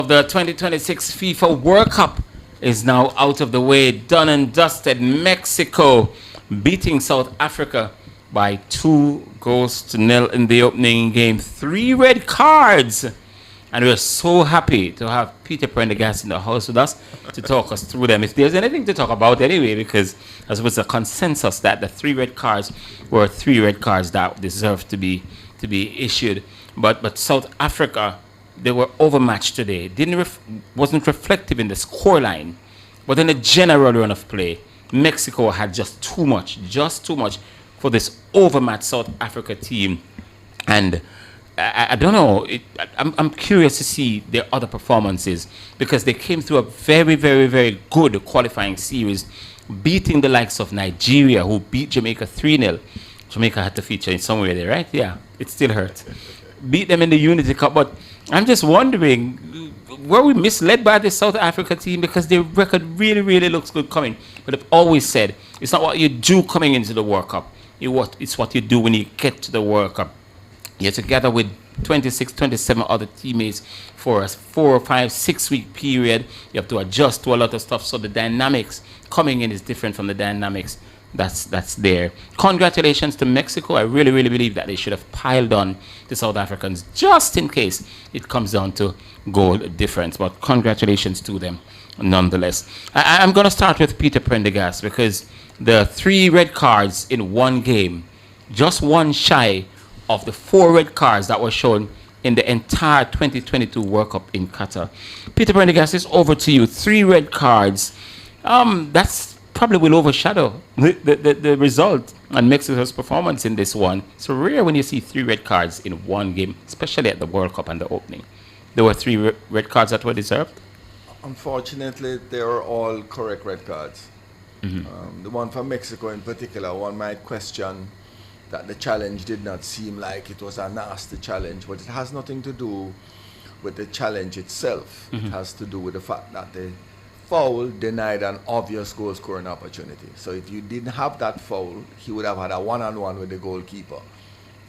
the 2026 FIFA World Cup is now out of the way. Done and dusted. Mexico beating South Africa by 2-0 in the opening game. 3 red cards. And we're so happy to have Peter Prendergast in the house with us to talk us through them. If there's anything to talk about anyway, because as was a consensus that the 3 red cards were 3 red cards that deserved to be issued. But South Africa, they were overmatched today. Wasn't reflective in the scoreline, but in the general run of play, Mexico had just too much for this overmatched South Africa team. And I don't know. I'm curious to see their other performances because they came through a very, very, very good qualifying series, beating the likes of Nigeria, who beat Jamaica 3-0. Jamaica had to feature in somewhere there, right? Yeah, it still hurt. Beat them in the Unity Cup, but I'm just wondering, were we misled by the South Africa team because their record really, really looks good coming? But I've always said it's not what you do coming into the World Cup. It's what you do when you get to the World Cup. You're together with 26, 27 other teammates for a 4, 5, 6 week period. You have to adjust to a lot of stuff. So the dynamics coming in is different from the dynamics that's there. Congratulations to Mexico. I really, really believe that they should have piled on the South Africans just in case it comes down to goal difference. But congratulations to them nonetheless. I'm going to start with Peter Prendergast because the 3 red cards in one game, just one shy of the 4 red cards that were shown in the entire 2022 World Cup in Qatar. Peter Prendergast, it's over to you. 3 red cards. That's probably will overshadow the result and Mexico's performance in this one. It's rare when you see 3 red cards in one game, especially at the World Cup and the opening. There were 3 red cards that were deserved? Unfortunately, they were all correct red cards. Mm-hmm. The one from Mexico in particular, one might question that the challenge did not seem like it was a nasty challenge, but it has nothing to do with the challenge itself. Mm-hmm. It has to do with the fact that the foul denied an obvious goal scoring opportunity. So if you didn't have that foul, he would have had a one-on-one with the goalkeeper.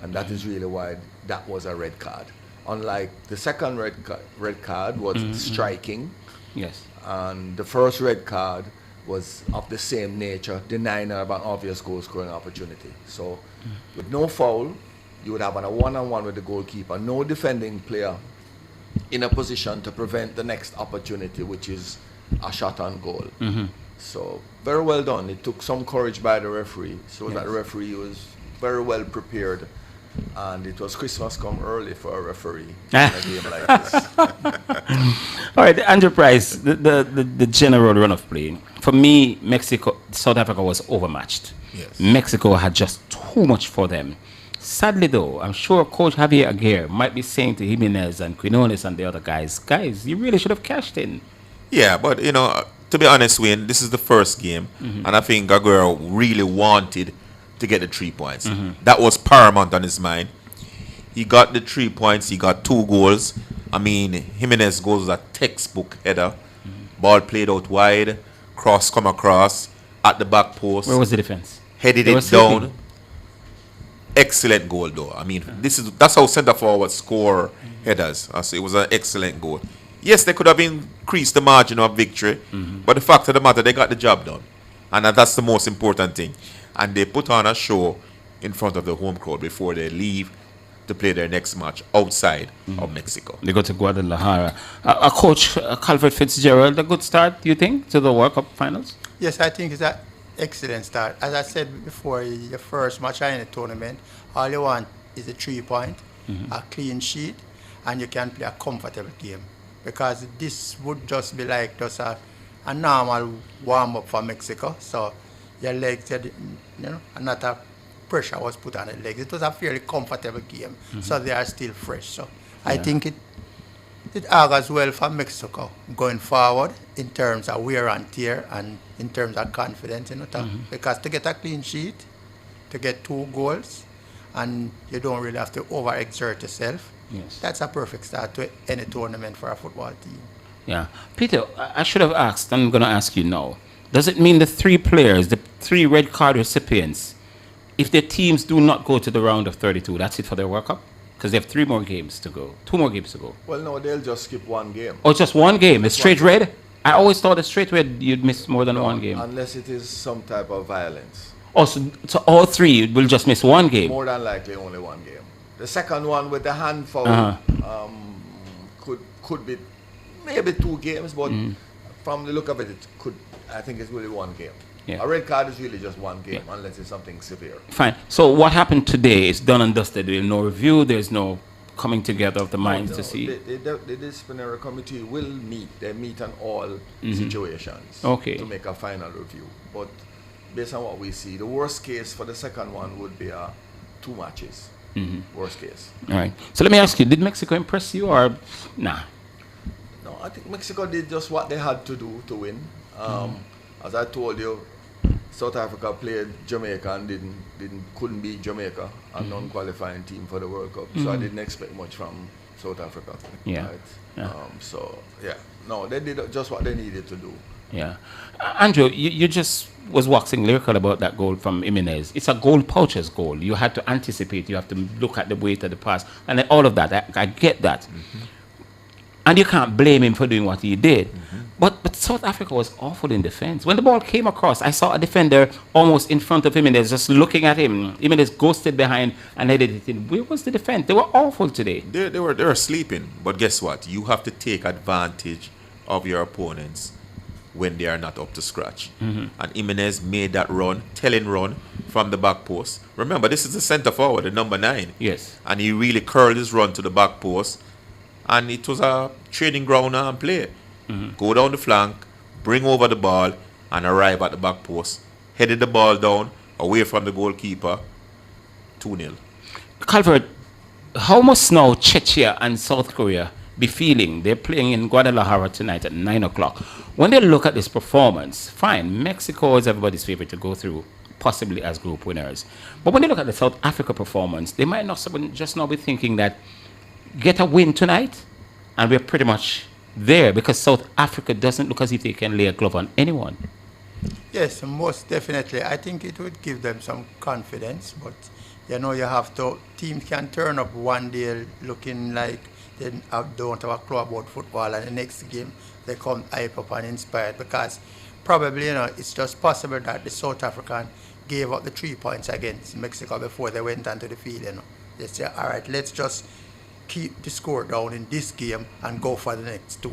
And that is really why that was a red card. Unlike the second red card was striking. Yes. And the first red card was of the same nature, denying an obvious goal scoring opportunity. So with no foul, you would have a one-on-one with the goalkeeper, no defending player in a position to prevent the next opportunity, which is a shot on goal. Mm-hmm. So very well done. It took some courage by the referee, so that the referee was very well prepared, and it was Christmas come early for a referee in a game like this. All right, Andrew Price, the general run of play. For me, South Africa was overmatched. Yes. Mexico had just too much for them. Sadly, though, I'm sure Coach Javier Aguirre might be saying to Jimenez and Quinones and the other guys, you really should have cashed in. Yeah, but, to be honest, Wayne, this is the first game, and I think Aguero really wanted to get the 3 points. Mm-hmm. That was paramount on his mind. He got the 3 points. He got 2 goals. I mean, Jimenez goes a textbook header. Mm-hmm. Ball played out wide. Cross come across at the back post. Where was the defense? Headed it down. Excellent goal, though. I mean, that's how centre forwards score headers. So it was an excellent goal. Yes, they could have increased the margin of victory, but the fact of the matter, they got the job done. And that's the most important thing. And they put on a show in front of the home crowd before they leave to play their next match outside of Mexico. They go to Guadalajara. Coach Calvert Fitzgerald, a good start, do you think, to the World Cup finals? Yes, I think it's an excellent start. As I said before, the first match in the tournament, all you want is a 3 point, a clean sheet, and you can play a comfortable game. Because this would just be like just a normal warm-up for Mexico. So your legs, not a pressure was put on the legs. It was a fairly comfortable game. So they are still fresh. So I think it augurs well for Mexico going forward in terms of wear and tear and in terms of confidence. Because to get a clean sheet, to get 2 goals, and you don't really have to overexert yourself. Yes. That's a perfect start to any tournament for a football team. Yeah. Peter, I should have asked, I'm going to ask you now. Does it mean the 3 players, the 3 red card recipients, if their teams do not go to the round of 32, that's it for their World Cup? Because they have 3 more games to go. 2 more games to go. Well, no, they'll just skip one game. Oh, just one game. The straight red? I always thought the straight red you'd miss more than one game. Unless it is some type of violence. Oh, so all 3 will just miss one game? More than likely only one game. The second one with the hand foul could be maybe 2 games, but from the look of it, I think it's really one game. Yeah. A red card is really just one game, unless it's something severe. Fine. So what happened today is done and dusted. There's no review. There's no coming together of the minds to see. The disciplinary committee will meet. They meet on all situations to make a final review. But based on what we see, the worst case for the second one would be 2 matches. Worst case. All right. So let me ask you, did Mexico impress you or nah? No, I think Mexico did just what they had to do to win. As I told you, South Africa played Jamaica and couldn't beat Jamaica, a non-qualifying team for the World Cup. So I didn't expect much from South Africa. Yeah. Right? Yeah. No, they did just what they needed to do. Yeah. Andrew, you just was waxing lyrical about that goal from Jimenez. It's a goal poacher's goal. You had to anticipate. You have to look at the weight of the pass and all of that. I get that. And you can't blame him for doing what he did. But South Africa was awful in defense. When the ball came across, I saw a defender almost in front of Jimenez, just looking at him. Jimenez ghosted behind and headed it in. Where was the defense? They were awful today. They were sleeping. But guess what? You have to take advantage of your opponents when they are not up to scratch. And Jimenez made that telling run from the back post. Remember, this is the centre forward, the number 9. Yes. And he really curled his run to the back post. And it was a training ground and play. Go down the flank, bring over the ball, and arrive at the back post. Headed the ball down, away from the goalkeeper, 2-0. Calvert, how must now Czechia and South Korea be feeling? They're playing in Guadalajara tonight at 9 o'clock. When they look at this performance, fine, Mexico is everybody's favorite to go through, possibly as group winners. But when they look at the South Africa performance, they might not just now be thinking that get a win tonight, and we're pretty much there, because South Africa doesn't look as if they can lay a glove on anyone. Yes, most definitely. I think it would give them some confidence, but teams can turn up one day looking like they don't have a clue about football, and the next game they come hype up and inspired, because probably, it's just possible that the South African gave up the 3 points against Mexico before they went onto the field. They say, all right, let's just keep the score down in this game and go for the next 2,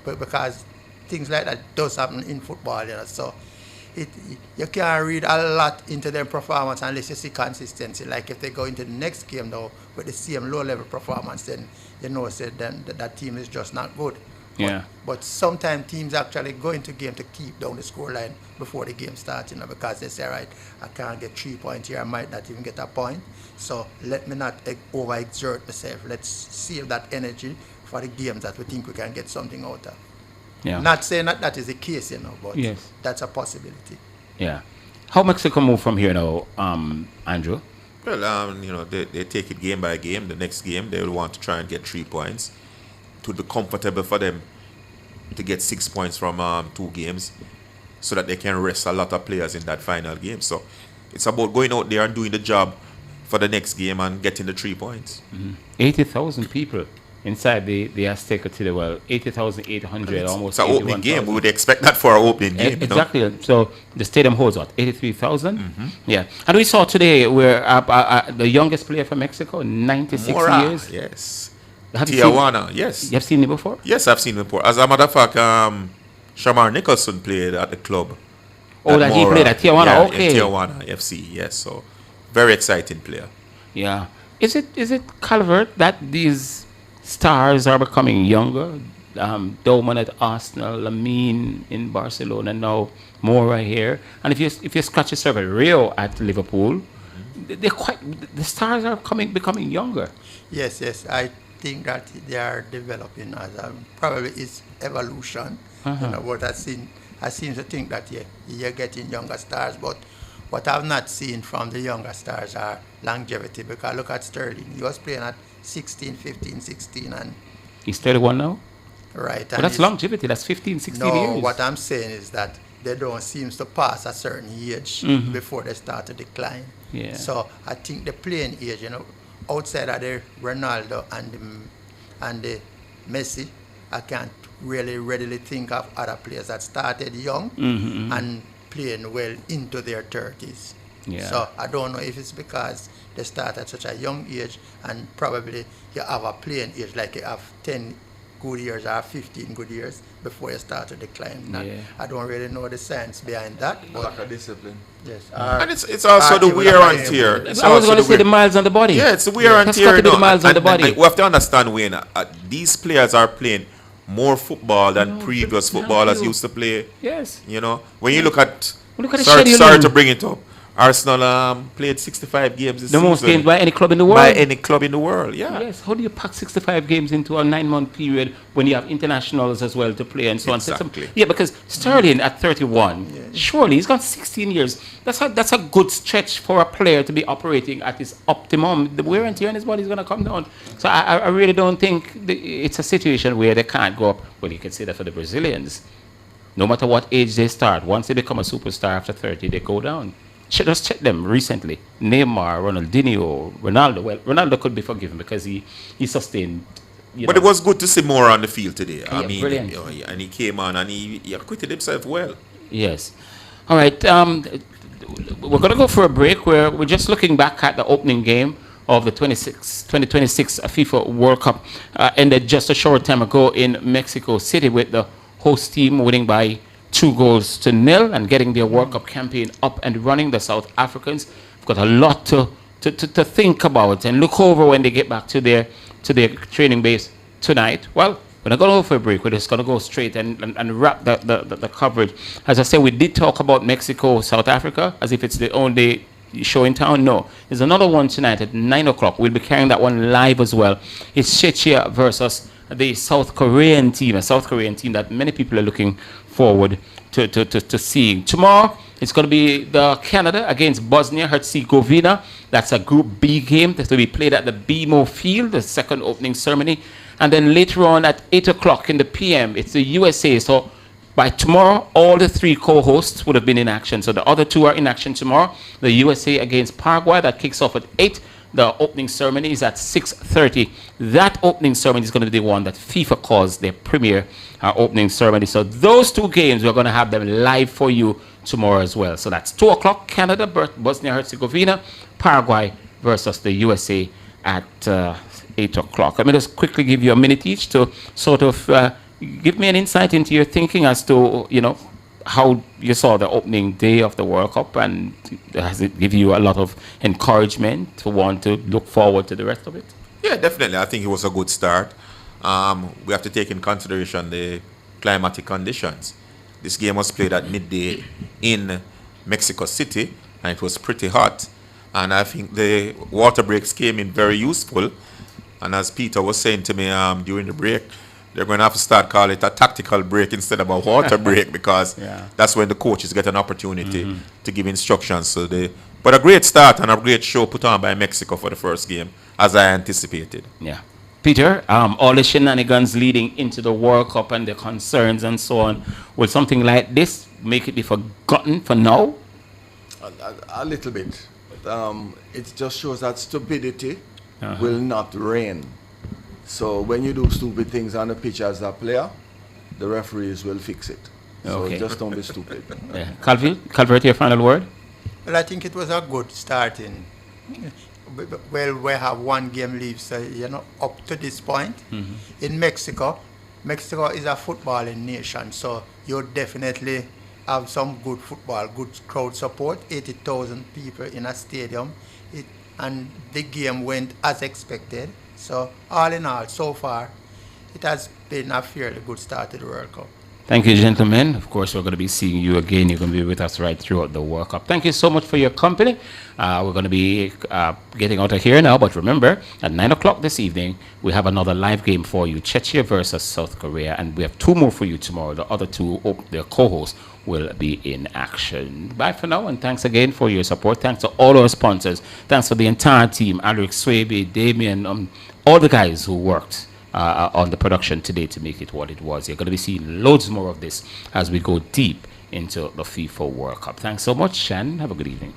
because things like that does happen in football, so you can't read a lot into their performance unless you see consistency. Like if they go into the next game now with the same low-level performance, then that team is just not good. Yeah. But sometimes teams actually go into game to keep down the scoreline before the game starts, because they say, right, I can't get 3 points here, I might not even get a point. So let me not overexert myself. Let's save that energy for the games that we think we can get something out of. Yeah. Not saying that is the case, but yes, that's a possibility. Yeah. How Mexico move from here now, Andrew? Well, they take it game by game. The next game, they will want to try and get 3 points. It would be comfortable for them to get 6 points from 2 games, so that they can rest a lot of players in that final game. So it's about going out there and doing the job for the next game and getting the 3 points. 80,000 people inside the Azteca today. Well, 80,800, almost. It's an opening game. We would expect that for our opening game. Exactly. So the stadium holds what? 83,000? Yeah. And we saw today where the youngest player from Mexico, 96 years. Yes. Tijuana, yes. You have seen him before? Yes, I've seen him before. As a matter of fact, Shamar Nicholson played at the club. Oh, that he played at Tijuana, yeah, okay. Tijuana FC, yes. So, very exciting player. Yeah. Is it Calvert that these stars are becoming younger? Doman at Arsenal, Lamine in Barcelona, now Mora here. And if you scratch yourself at Rio at Liverpool, the stars are becoming younger. Yes. I think that they are developing as probably it's evolution. But I seem to think that you're getting younger stars, but what I've not seen from the younger stars are longevity, because look at Sterling. He was playing at 16, 15, 16, and he's 31 now? Right. But that's longevity, that's 15, 16 years. No, what I'm saying is that they don't seem to pass a certain age before they start to decline. Yeah. So I think the playing age, outside of the Ronaldo and the Messi, I can't really readily think of other players that started young and playing well into their 30s. Yeah. So I don't know if it's because they start at such a young age and probably you have a playing age, like you have 10 good years or 15 good years before you start to decline. Yeah. I don't really know the science behind that. But lack of discipline. Yes. And it's also the wear and tear. I was going to say the miles on the body. Yeah, it's the wear and That's tear. got to be the miles on the body. And we have to understand, Wayne, these players are playing more football than previous footballers used to play. Yes. You know, when you look at, the sorry schedule. to bring it up, Arsenal played 65 games this The most season. games by any club in the world? By any club in the world, yeah. Yes. How do you pack 65 games into a 9-month period when you have internationals as well to play and so Exactly. on? Yeah, because Sterling at 31, surely he's got 16 years. That's a good stretch for a player to be operating at his optimum. The wear and tear on his body is going to come down. So I really don't think it's a situation where they can't go up. Well, you can say that for the Brazilians. No matter what age they start, once they become a superstar after 30, they go down. Just check them recently. Neymar, Ronaldinho, Ronaldo. Well, Ronaldo could be forgiven because he sustained. But it was good to see more on the field today. I mean, brilliant. you know, and he came on and he acquitted himself well. Yes. All right. We're going to go for a break where we're just looking back at the opening game of the 2026 FIFA World Cup. Ended just a short time ago in Mexico City with the host team winning by 2-0 and getting their World Cup campaign up and running. The South Africans have got a lot to think about and look over when they get back to their training base tonight. Well, we're not going to go for a break. We're just going to go straight and wrap the coverage. As I said, we did talk about Mexico, South Africa, as if it's the only show in town. No, there's another one tonight at 9 o'clock. We'll be carrying that one live as well. It's Czechia versus the South Korean team, a South Korean team that many people are looking forward to seeing. Tomorrow, it's going to be the Canada against Bosnia-Herzegovina. That's a Group B game that will be played at the BMO Field, the second opening ceremony. And then later on at 8 o'clock in the p.m., it's the USA. So by tomorrow, all the 3 co-hosts would have been in action. So the other 2 are in action tomorrow. The USA against Paraguay, that kicks off at 8. The opening ceremony is at 6:30. That opening ceremony is going to be the one that FIFA calls their premier opening ceremony. So those 2 games, we're going to have them live for you tomorrow as well. So that's 2 o'clock, Canada, Bosnia-Herzegovina, Paraguay versus the USA at 8 o'clock. Let me just quickly give you a minute each to sort of give me an insight into your thinking as to, how you saw the opening day of the World Cup, and has it give you a lot of encouragement to want to look forward to the rest of it? Yeah, definitely. I think it was a good start. We have to take in consideration the climatic conditions. This game was played at midday in Mexico City, and it was pretty hot. And I think the water breaks came in very useful. And as Peter was saying to me during the break, they're going to have to start calling it a tactical break instead of a water break, because that's when the coaches get an opportunity to give instructions. But a great start and a great show put on by Mexico for the first game, as I anticipated. Yeah. Peter, all the shenanigans leading into the World Cup and the concerns and so on, will something like this make it be forgotten for now? A little bit. It just shows that stupidity will not reign. So when you do stupid things on the pitch as a player, the referees will fix it. So just don't be stupid. Yeah. Calvert, your final word? Well, I think it was a good starting. Well, we have 1 game left, so up to this point. In Mexico is a footballing nation, so you definitely have some good football, good crowd support. 80,000 people in a stadium, and the game went as expected. So all in all, so far, it has been a fairly good start to the World Cup. Thank you, gentlemen. Of course, we're going to be seeing you again. You're going to be with us right throughout the World Cup. Thank you so much for your company. We're going to be getting out of here now. But remember, at 9 o'clock this evening, we have another live game for you, Czechia versus South Korea. And we have 2 more for you tomorrow. The other 2, their co-hosts, will be in action. Bye for now, and thanks again for your support. Thanks to all our sponsors. Thanks to the entire team, Alric Swaby, Damien, all the guys who worked on the production today to make it what it was. You're going to be seeing loads more of this as we go deep into the FIFA World Cup. Thanks so much, and have a good evening.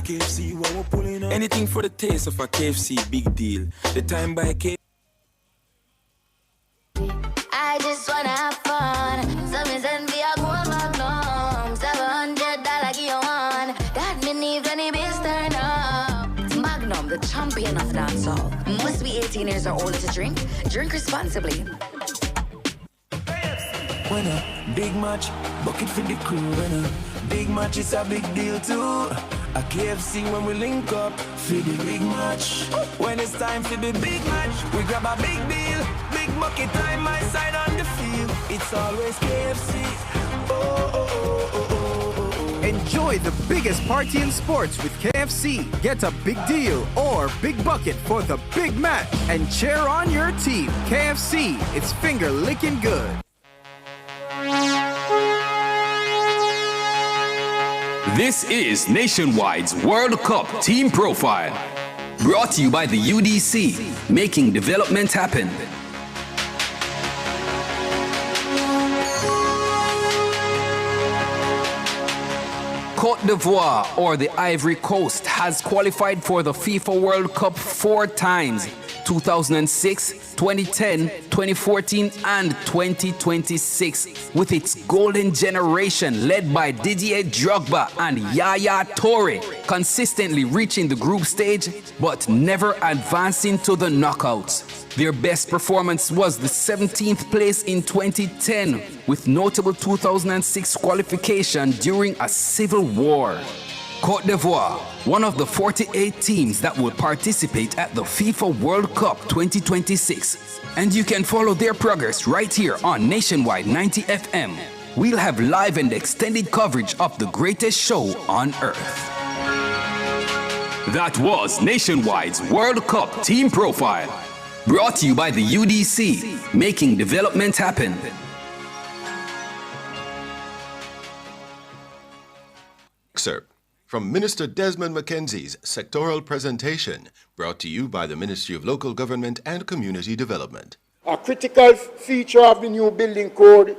KFC, what we're pulling up. Anything for the taste of a KFC, big deal. The time by KFC. I just wanna have fun. Some is envy a gold magnum. $700 give you one. That means any biz turn up. Magnum, the champion of dancehall. Must be 18 years or older to drink. Drink responsibly. When a big match, bucket for the crew. When a big match is a big deal too. A KFC when we link up for the big match. When it's time for the big match, we grab a big deal. Big bucket time, my side on the field. It's always KFC. Enjoy the biggest party in sports with KFC. Get a big deal or big bucket for the big match and cheer on your team. KFC, it's finger licking good. This is Nationwide's World Cup Team Profile. Brought to you by the UDC, making development happen. Côte d'Ivoire, or the Ivory Coast, has qualified for the FIFA World Cup 4 times: 2006, 2010, 2014, and 2026, with its golden generation led by Didier Drogba and Yaya Toure, consistently reaching the group stage but never advancing to the knockouts. Their best performance was the 17th place in 2010, with notable 2006 qualification during a civil war. Côte d'Ivoire, one of the 48 teams that will participate at the FIFA World Cup 2026. And you can follow their progress right here on Nationwide 90 FM. We'll have live and extended coverage of the greatest show on earth. That was Nationwide's World Cup Team Profile. Brought to you by the UDC, making development happen. Excerpt from Minister Desmond McKenzie's sectoral presentation, brought to you by the Ministry of Local Government and Community Development. A critical feature of the new building code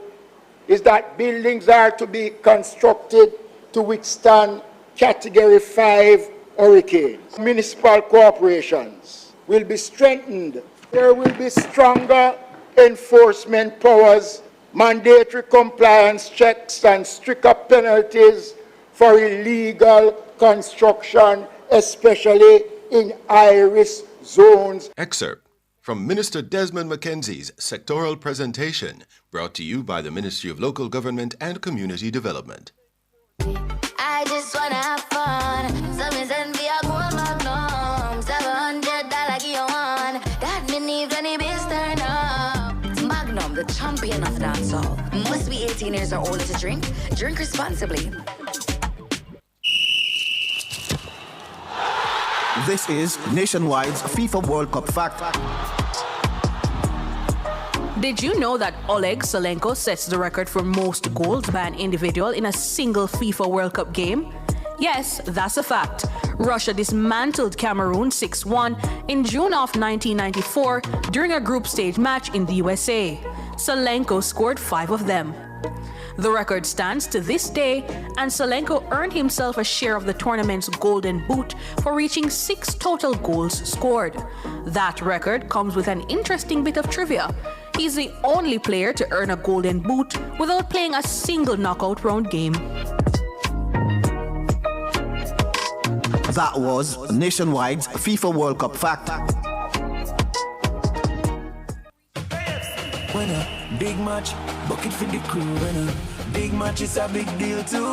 is that buildings are to be constructed to withstand Category 5 hurricanes. Municipal corporations will be strengthened. There will be stronger enforcement powers, mandatory compliance checks, and stricter penalties for illegal construction, especially in high-risk zones. Excerpt from Minister Desmond McKenzie's sectoral presentation, brought to you by the Ministry of Local Government and Community Development. I just wanna have fun. Some is envy a gold magnum. $700 give you one. That means any biz turn up. Magnum, the champion of dancehall. Must be 18 years or older to drink. Drink responsibly. This is Nationwide's FIFA World Cup Fact. Did you know that Oleg Salenko sets the record for most goals by an individual in a single FIFA World Cup game? Yes, that's a fact. Russia dismantled Cameroon 6-1 in June of 1994 during a group stage match in the USA. Salenko scored 5 of them. The record stands to this day, and Salenko earned himself a share of the tournament's Golden Boot for reaching 6 total goals scored. That record comes with an interesting bit of trivia. He's the only player to earn a Golden Boot without playing a single knockout round game. That was Nationwide's FIFA World Cup Fact. When a big match, bucket for the crew. When a big match is a big deal too.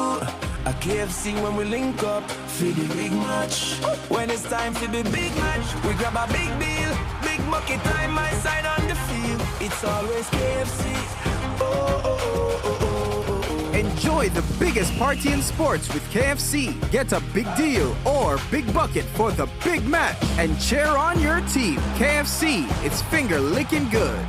A KFC when we link up for the big match. When it's time for the big match, we grab a big deal. Big bucket time, my side on the field. It's always KFC. Enjoy the biggest party in sports with KFC. Get a big deal or big bucket for the big match and cheer on your team. KFC, it's finger licking good.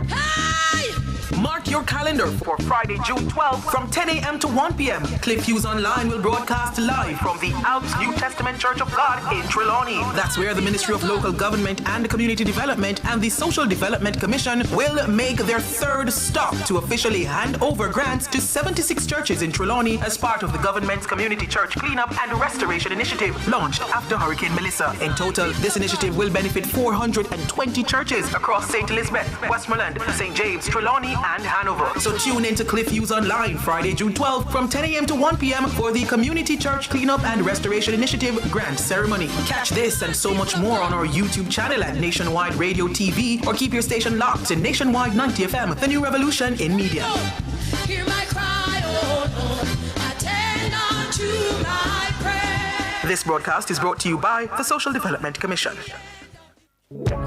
Hey! Mark your calendar for Friday, June 12th from 10 a.m. to 1 p.m. Cliff Hughes Online will broadcast live from the Alps New Testament Church of God in Trelawney. That's where the Ministry of Local Government and Community Development and the Social Development Commission will make their third stop to officially hand over grants to 76 churches in Trelawney as part of the government's Community Church Cleanup and Restoration Initiative launched after Hurricane Melissa. In total, this initiative will benefit 420 churches across St. Elizabeth, Westmoreland, St. James, Trelawney, and Hanover. So tune in to Cliff Hughes Online Friday, June 12th from 10 a.m. to 1 p.m. for the Community Church Cleanup and Restoration Initiative Grant Ceremony. Catch this and so much more on our YouTube channel at Nationwide Radio TV or keep your station locked to Nationwide 90 FM, the new revolution in media. Hear my cry, oh Lord, attend unto my prayer. This broadcast is brought to you by the Social Development Commission.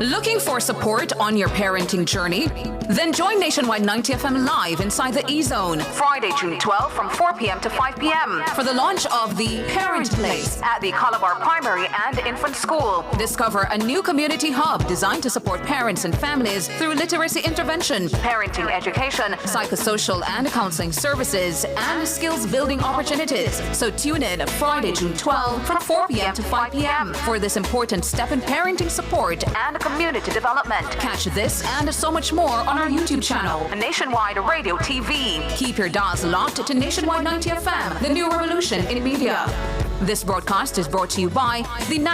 Looking for support on your parenting journey? Then join Nationwide 90 FM live inside the E-Zone, Friday, June 12 from 4 p.m. to 5 p.m. for the launch of the Parent Place at the Calabar Primary and Infant School. Discover a new community hub designed to support parents and families through literacy intervention, parenting education, psychosocial and counseling services, and skills building opportunities. So tune in Friday, June 12 from 4 p.m. to 5 p.m. for this important step in parenting support and community development. Catch this and so much more on our YouTube channel, Nationwide Radio TV. Keep your dials locked to Nationwide 90 FM, the new revolution in media. This broadcast is brought to you by the National